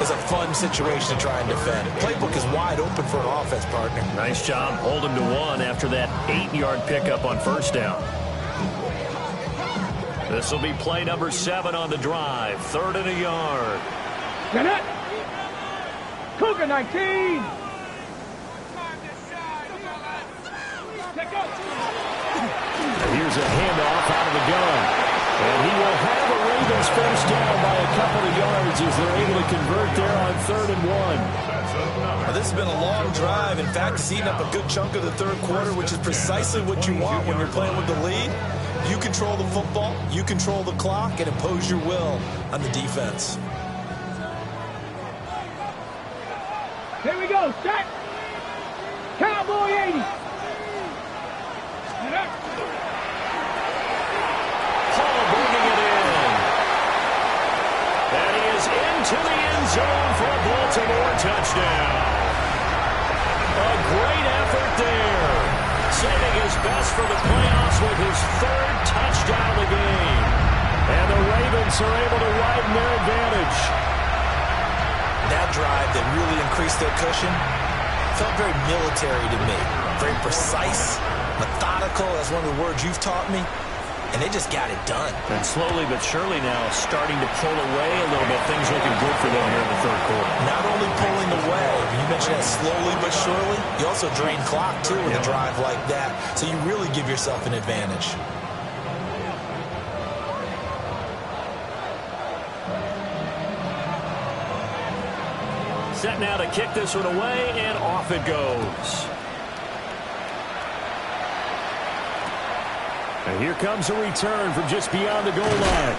Speaker 7: is a fun situation to try and defend. Playbook is wide open for an offense, partner.
Speaker 6: Nice job. Hold him to 1 after that 8-yard pickup on first down. This will be play number 7 on the drive. 3rd and a yard.
Speaker 8: Get it. Cougar 19.
Speaker 6: Here's a handoff out of the gun. And he will have the Ravens first down by a couple of yards as they're able to convert there on 3rd and 1.
Speaker 7: Well, this has been a long drive. In fact, it's eaten up a good chunk of the third quarter, which is precisely what you want when you're playing with the lead. You control the football, you control the clock, and impose your will on the defense.
Speaker 8: Here we go, set. Cowboy 80.
Speaker 6: Paul bringing it in. And he is into the end zone for a Baltimore touchdown. A great effort there. Saving his best for the playoffs with his 3rd touchdown of the game. And the Ravens are able to widen their advantage.
Speaker 7: That drive that really increased their cushion felt very military to me. Very precise, methodical, that's one of the words you've taught me. And they just got it done.
Speaker 6: And slowly but surely now starting to pull away a little bit. Things looking good for them here in the third quarter.
Speaker 7: Not only pulling away, you mentioned that slowly but surely, you also drain clock too with a drive like that. So you really give yourself an advantage.
Speaker 6: Set now to kick this one away, and off it goes. And here comes a return from just beyond the goal line.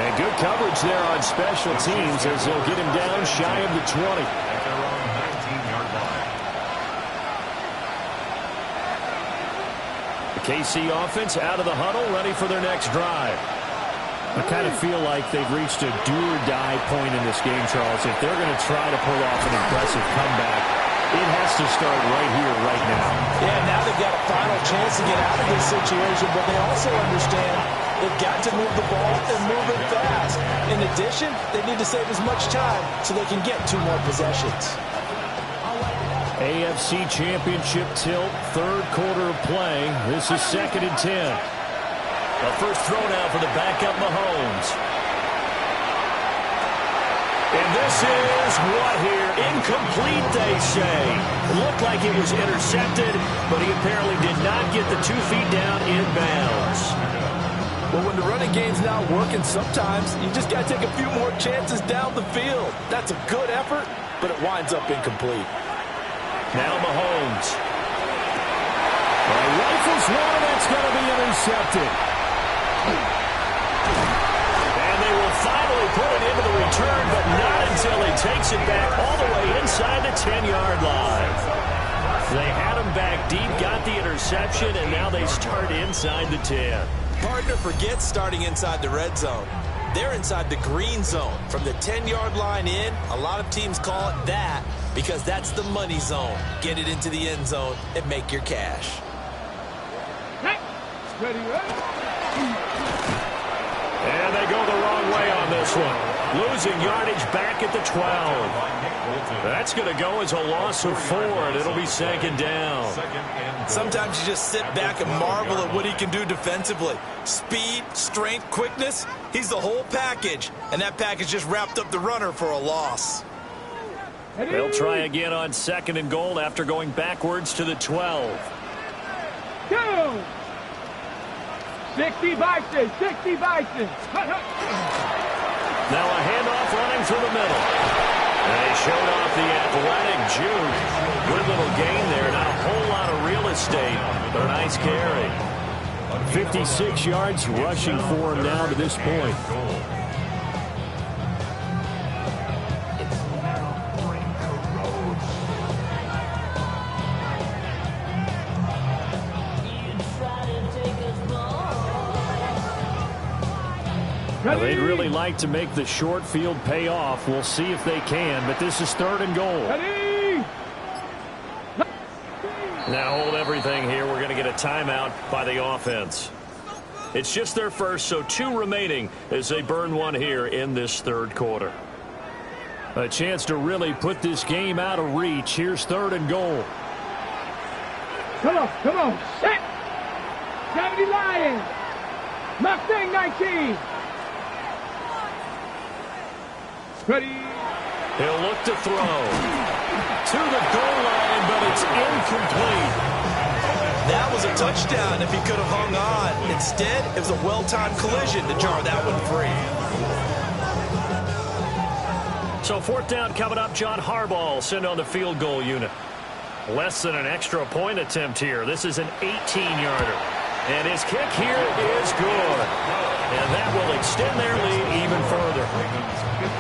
Speaker 6: And good coverage there on special teams as they'll get him down shy of the 20.
Speaker 3: At their own 19-yard line.
Speaker 6: The KC offense out of the huddle, ready for their next drive. I kind of feel like they've reached a do-or-die point in this game, Charles. If they're going to try to pull off an impressive comeback, it has to start right here, right now.
Speaker 7: Yeah, now they've got a final chance to get out of this situation, but they also understand they've got to move the ball and move it fast. In addition, they need to save as much time so they can get 2 more possessions.
Speaker 6: AFC Championship tilt, third quarter of play. This is 2nd and 10. The first throw now for the backup Mahomes. And this is what here? Incomplete, they say. It looked like it was intercepted, but he apparently did not get the 2 feet down in bounds.
Speaker 7: Well, when the running game's not working, sometimes you just got to take a few more chances down the field. That's a good effort, but it winds up incomplete.
Speaker 6: Now Mahomes. Rifles one, that's going to be intercepted. And they will finally put it into the return, but not until he takes it back all the way inside the 10-yard line. They had him back deep, got the interception, and now they start inside the 10.
Speaker 7: Partner forgets starting inside the red zone. They're inside the green zone. From the 10-yard line in, a lot of teams call it that because that's the money zone. Get it into the end zone and make your cash.
Speaker 8: Ready,
Speaker 6: And they go the wrong way on this one. Losing yardage back at the 12. That's going to go as a loss of 4, and it'll be 2nd down.
Speaker 7: Sometimes you just sit back and marvel at what he can do defensively. Speed, strength, quickness, he's the whole package. And that package just wrapped up the runner for a loss.
Speaker 6: They'll try again on 2nd and goal after going backwards to the 12.
Speaker 8: Go! 60 Bison, 60 Bison.
Speaker 6: Now a handoff running through the middle. And they showed off the athletic juke. Good little gain there, not a whole lot of real estate, but a nice carry. 56 yards rushing for him now to this point. They'd really like to make the short field pay off. We'll see if they can, but this is 3rd and goal.
Speaker 8: Ready?
Speaker 6: Now hold everything here. We're going to get a timeout by the offense. It's just their first, so 2 remaining as they burn one here in this third quarter. A chance to really put this game out of reach. Here's 3rd and goal.
Speaker 8: Come on, set. 70 Lions. Mustang 19. Ready?
Speaker 6: He'll look to throw. To the goal line, but it's incomplete.
Speaker 7: That was a touchdown if he could have hung on. Instead, it was a well-timed collision to jar that one free.
Speaker 6: So 4th down coming up. John Harbaugh sent on the field goal unit. Less than an extra point attempt here. This is an 18-yarder. And his kick here is good. And that will extend their lead even further.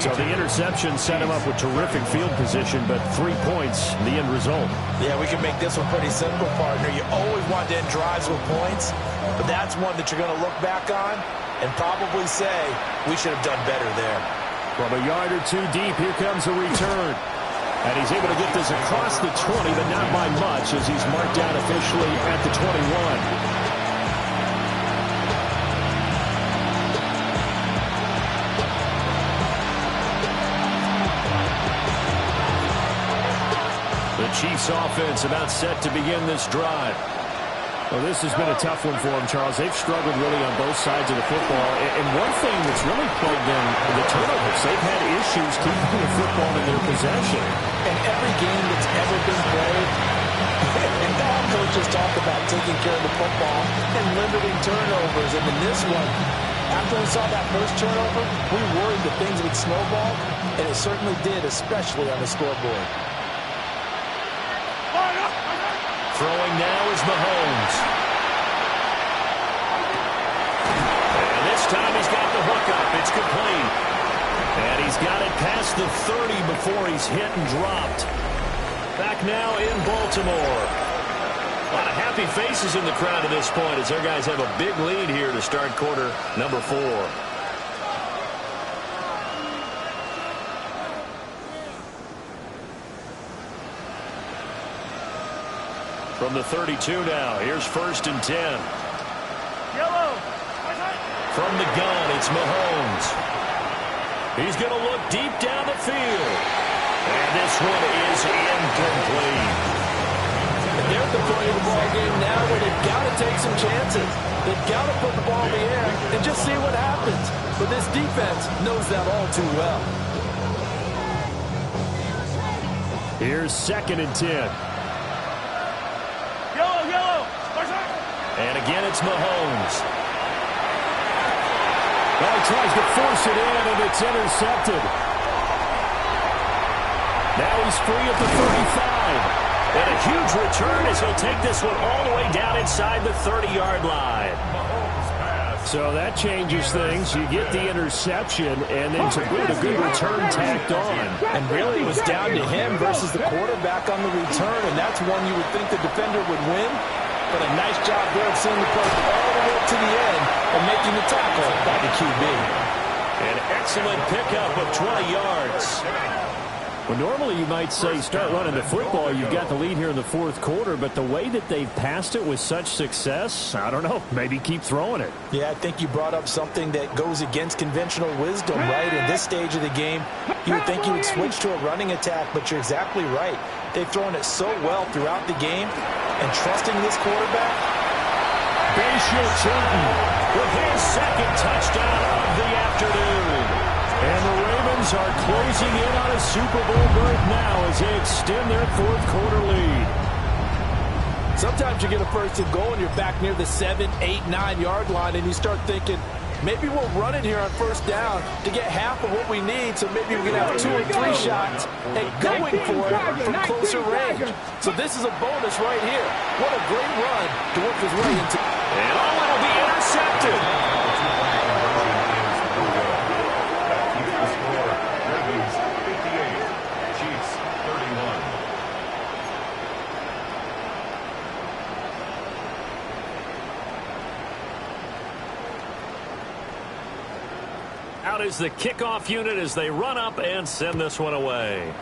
Speaker 6: So the interception set him up with terrific field position, but 3 points, the end result.
Speaker 7: Yeah, we can make this one pretty simple, partner. You always want to end drives with points, but that's one that you're going to look back on and probably say, we should have done better there.
Speaker 6: From a yard or two deep, here comes a return. And he's able to get this across the 20, but not by much, as he's marked down officially at the 21. The Chiefs offense about set to begin this drive. Well, this has been a tough one for them, Charles. They've struggled really on both sides of the football. And one thing that's really plagued them, the turnovers. They've had issues keeping the football in their possession.
Speaker 7: And every game that's ever been played, and all coaches talk about taking care of the football and limiting turnovers. And in this one, after we saw that first turnover, we worried that things would snowball, and it certainly did, especially on the scoreboard.
Speaker 6: Throwing now is Mahomes. And this time he's got the hook up. It's complete. And he's got it past the 30 before he's hit and dropped. Back now in Baltimore. A lot of happy faces in the crowd at this point as their guys have a big lead here to start quarter number 4. From the 32 now, here's 1st and 10.
Speaker 8: Yellow.
Speaker 6: From the gun, it's Mahomes. He's going to look deep down the field. And this one is incomplete.
Speaker 7: And they're at the point of the ball game now where they've got to take some chances. They've got to put the ball in the air and just see what happens. But this defense knows that all too well.
Speaker 6: Here's 2nd and 10. And again, it's Mahomes. Well, he tries to force it in, and it's intercepted. Now he's free at the 35. And a huge return as he'll take this one all the way down inside the 30-yard line. So that changes things. You get the interception, and then to boot, a good return tacked on.
Speaker 7: And really, it was down to him versus the quarterback on the return, and that's one you would think the defender would win. But a nice job there of seeing the play all the way to the end and making the tackle by the QB.
Speaker 6: An excellent pickup of 20 yards. Well, normally you might say start running the football. You've got the lead here in the 4th quarter, but the way that they've passed it with such success, I don't know, maybe keep throwing it.
Speaker 7: Yeah, I think you brought up something that goes against conventional wisdom, right? In this stage of the game, you would think you would switch to a running attack, but you're exactly right. They've thrown it so well throughout the game, and trusting this quarterback.
Speaker 6: Bayshaw Chilton with his 2nd touchdown of the afternoon. And the Ravens are closing in on a Super Bowl berth now as they extend their 4th quarter lead.
Speaker 7: Sometimes you get a 1st and goal and you're back near the 7, 8, 9-yard line, and you start thinking, maybe we'll run it here on 1st down to get half of what we need, so maybe we can have 2 or 3 shots and going for it from closer range. So this is a bonus right here. What a great run to work his way into.
Speaker 6: And it'll be intercepted.
Speaker 3: Ravens 58, Chiefs 31.
Speaker 6: Out is the kickoff unit as they run up and send this one away.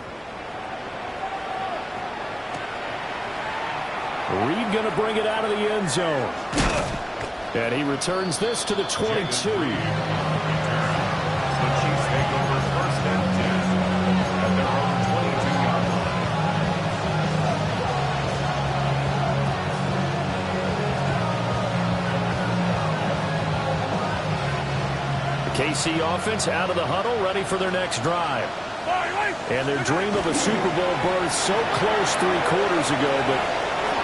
Speaker 6: Reed going to bring it out of the end zone. And he returns this to the 22.
Speaker 3: The Chiefs take over 1st and 10 at their own 22-yard
Speaker 6: The KC offense out of the huddle, ready for their next drive. And their dream of a Super Bowl berth so close 3 quarters ago, but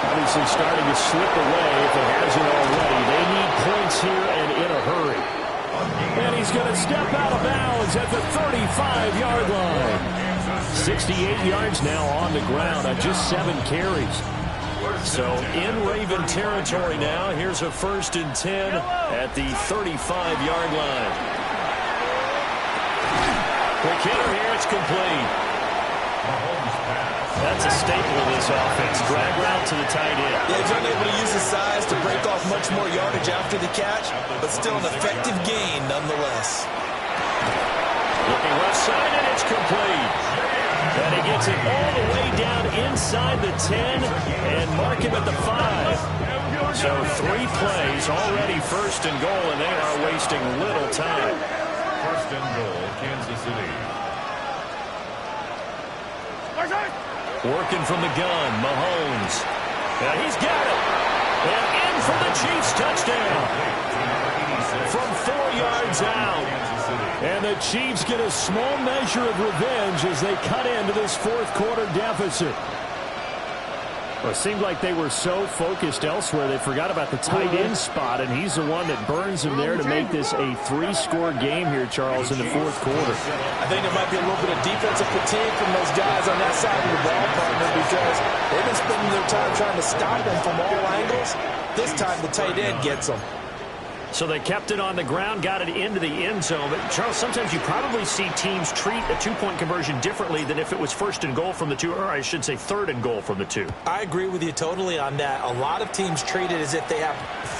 Speaker 6: Obviously starting to slip away if it hasn't already. They need points here and in a hurry. And he's going to step out of bounds at the 35-yard line. 68 yards now on the ground on just 7 carries. So in Raven territory now. Here's a 1st and 10 at the 35-yard line. Quick hitter here. It's complete. That's a staple of this offense. Drag route to the tight end.
Speaker 7: Yeah, he's unable to use his size to break off much more yardage after the catch, but still an effective gain nonetheless.
Speaker 6: Looking left side, and it's complete. And he gets it all the way down inside the 10 and mark him at the 5. So 3 plays, already 1st and goal, and they are wasting little time.
Speaker 3: 1st and goal, Kansas City.
Speaker 6: Working from the gun, Mahomes. And he's got it. And in for the Chiefs touchdown. From 4 yards out. And the Chiefs get a small measure of revenge as they cut into this 4th quarter deficit. Well, it seemed like they were so focused elsewhere they forgot about the tight end spot, and he's the one that burns them there to make this a 3-score game here, Charles, in the 4th quarter.
Speaker 7: I think there might be a little bit of defensive fatigue from those guys on that side of the ball, partner, because they've been spending their time trying to stop them from all angles. This time the tight end gets them.
Speaker 6: So they kept it on the ground, got it into the end zone. But, Charles, sometimes you probably see teams treat a 2-point conversion differently than if it was 1st and goal from the 2, or I should say 3rd and goal from the 2.
Speaker 7: I agree with you totally on that. A lot of teams treat it as if they have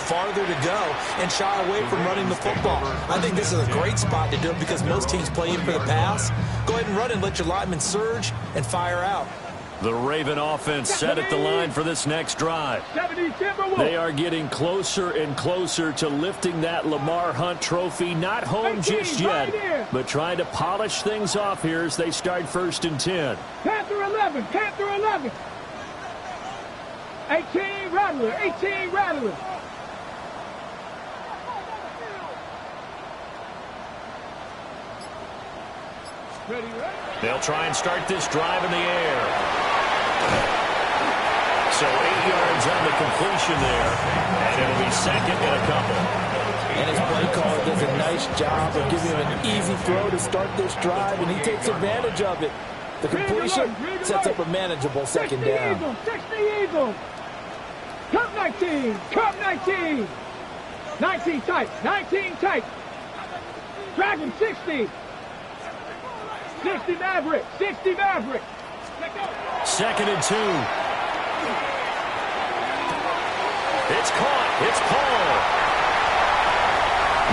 Speaker 7: farther to go and shy away from running the football. I think this is a great spot to do it because most teams play in for the pass. Go ahead and run and let your linemen surge and fire out.
Speaker 6: The Raven offense set at the line for this next drive. They are getting closer and closer to lifting that Lamar Hunt trophy. Not home just yet, but trying to polish things off here as they start 1st and 10.
Speaker 8: Panther 11, Panther 11. 18 Rattler, 18 Rattler. Ready, ready.
Speaker 6: They'll try and start this drive in the air. So 8 yards on the completion there, and it'll be 2nd and a couple.
Speaker 7: And his play caller does a nice job of giving him an easy throw to start this drive, and he takes advantage of it. The completion sets up a manageable 2nd down.
Speaker 8: 60 Eagles. Cup 19, Cup 19. 19 tight, 19 tight. Dragon 60. 60 Maverick, 60 Maverick.
Speaker 6: 2nd and 2. It's caught. It's Paul.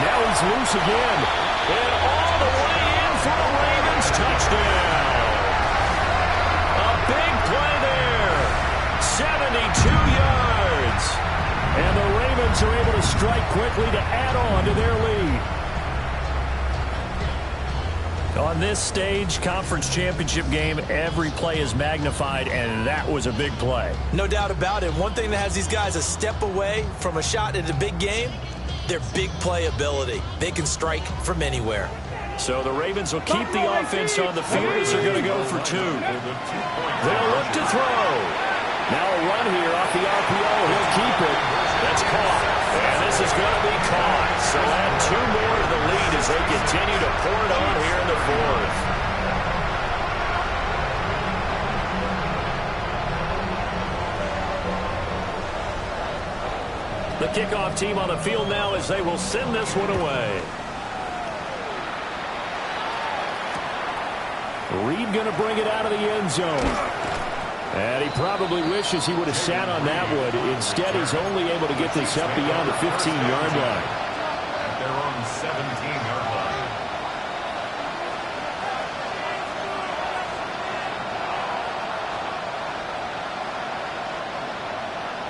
Speaker 6: Now he's loose again. And all the way in for the Ravens. Touchdown. A big play there. 72 yards. And the Ravens are able to strike quickly to add on to their lead. On this stage, conference championship game, every play is magnified, and that was a big play.
Speaker 7: No doubt about it. One thing that has these guys a step away from a shot at a big game, their big play ability. They can strike from anywhere.
Speaker 6: So the Ravens will keep the offense on the field as they're going to go for 2. They'll look to throw. Now a run here off the RPO. He'll keep it. That's caught. And this is going to be caught. So add 2 more to the lead as they continue to pour it on here in the 4th. The kickoff team on the field now as they will send this one away. Reed going to bring it out of the end zone. And he probably wishes he would have sat on that one. Instead, he's only able to get this up beyond the 15-yard line.
Speaker 3: At their own 17-yard line.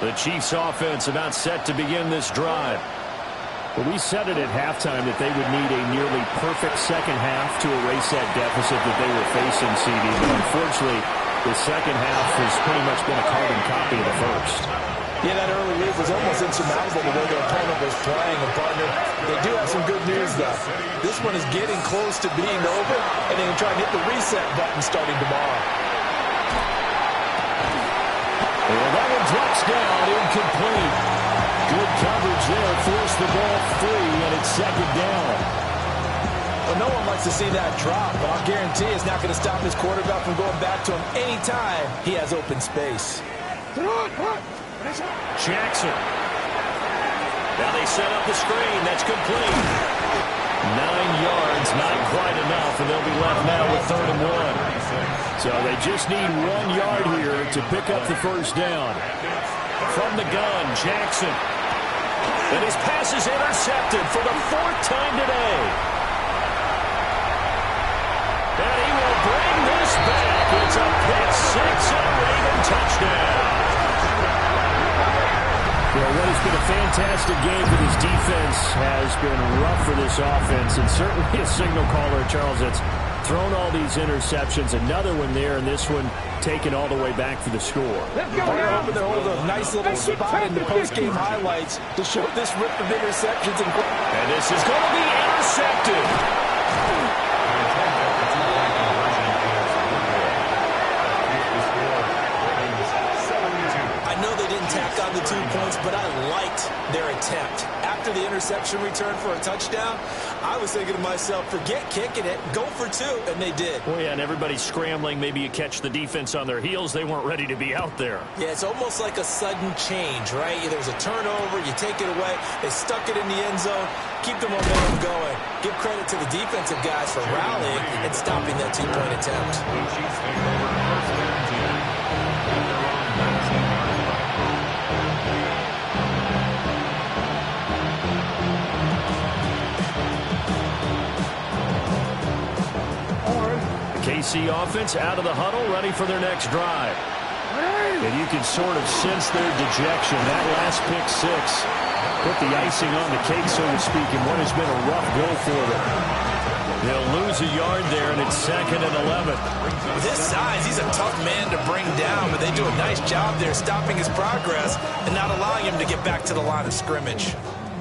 Speaker 6: The Chiefs offense about set to begin this drive. Well, we said it at halftime that they would need a nearly perfect second half to erase that deficit that they were facing, CD. But unfortunately, the second half has pretty much been a carbon copy of the first.
Speaker 7: Yeah, that early lead was almost insurmountable the way their opponent was playing. And, partner, they do have some good news, though. This one is getting close to being over, and they can try and hit the reset button starting tomorrow.
Speaker 6: Well, that one drops down, incomplete. Good coverage there, forced the ball free, and it's second down.
Speaker 7: Well, no one likes to see that drop, but I'll guarantee it's not going to stop his quarterback from going back to him anytime he has open space.
Speaker 6: Jackson. Now they set up the screen. That's complete. 9 yards, not quite enough, and they'll be left now with 3rd and 1. So they just need 1 yard here to pick up the first down. From the gun, Jackson. And his pass is intercepted for the 4th time today. And he will bring this back. It's a pick six and a Raven touchdown. Well, what has been a fantastic game for this defense has been rough for this offense, and certainly a signal caller, Charles, that's thrown all these interceptions. Another one there, and this one taken all the way back for the score.
Speaker 7: They're hoping to hold a nice little spot in the post-game highlights to show this rip of interceptions.
Speaker 6: And this is going to be intercepted.
Speaker 7: I know they didn't tack on the 2 points, but I liked their attempt. After the interception return for a touchdown, I was thinking to myself, forget kicking it, go for 2, and they did.
Speaker 6: Oh, yeah, and everybody's scrambling. Maybe you catch the defense on their heels. They weren't ready to be out there.
Speaker 7: Yeah, it's almost like a sudden change, right? There's a turnover, you take it away, they stuck it in the end zone, keep the momentum going. Give credit to the defensive guys for rallying and stopping that 2-point attempt.
Speaker 6: KC offense out of the huddle, ready for their next drive. And you can sort of sense their dejection. That last pick six put the icing on the cake, so to speak, in what has been a rough go for them. They'll lose a yard there, and it's 2nd and 11.
Speaker 7: With his size, he's a tough man to bring down, but they do a nice job there stopping his progress and not allowing him to get back to the line of scrimmage.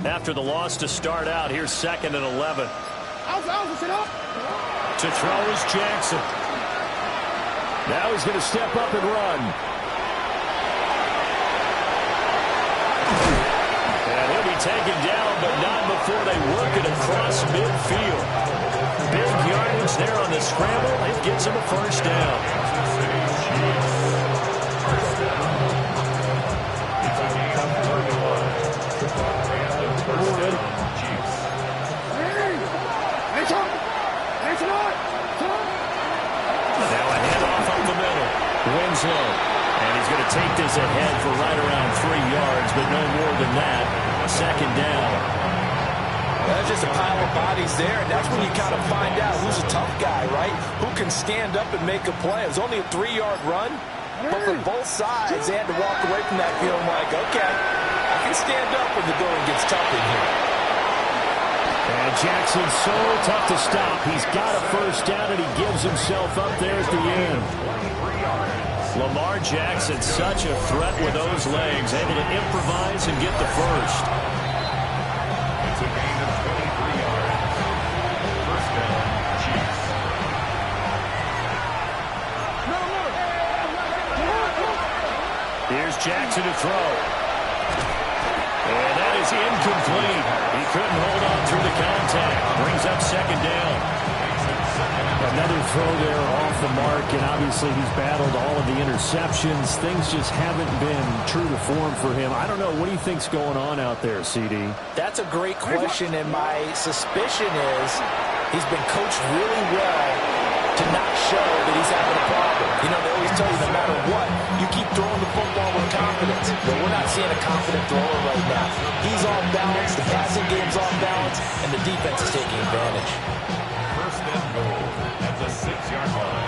Speaker 6: After the loss to start out, here's 2nd and 11. To throw is Jackson. Now he's going to step up and run. And he'll be taken down, but not before they work it across midfield. Big yardage there on the scramble. It gets him a first down. Now a handoff up the middle. Winslow. And he's going to take this ahead for right around 3 yards, but no more than that. 2nd down.
Speaker 7: That's just a pile of bodies there, and that's when you kind of find out who's a tough guy, right? Who can stand up and make a play. It was only a 3-yard run, but for both sides, they had to walk away from that feeling like, okay, I can stand up when the going gets tough in here.
Speaker 6: And Jackson's so tough to stop. He's got a first down, and he gives himself up there at the end. Lamar Jackson, such a threat with those legs, able to improvise and get the first.
Speaker 3: It's a gain of 23 yards. First down, Chiefs.
Speaker 6: Here's Jackson to throw. And that is incomplete. He couldn't hold on through the contact. Brings up 2nd down. Another throw there off the mark, and obviously he's battled all of the interceptions. Things just haven't been true to form for him. I don't know. What do you think's going on out there, CD?
Speaker 7: That's a great question, and my suspicion is he's been coached really well to not show that he's having a problem. You know, they always tell you no matter what, you keep throwing the football with confidence. But we're not seeing a confident thrower right now. He's off balance, the passing game's off balance, and the defense is taking advantage.
Speaker 3: First and goal at the 6-yard line.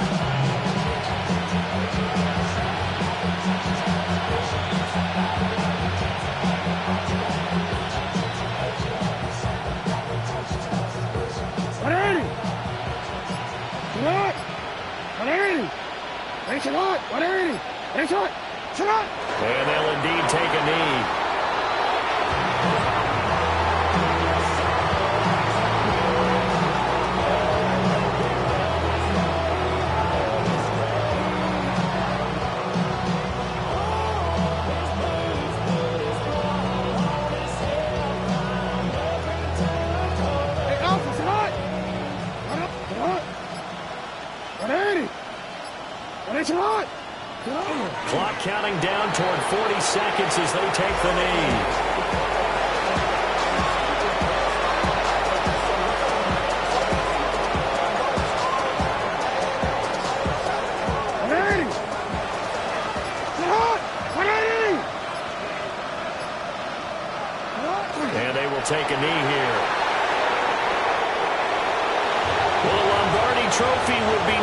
Speaker 6: And they'll indeed take a knee. Clock counting down toward 40 seconds as they take the knee. And they will take a knee here. Well, the Lombardi Trophy would be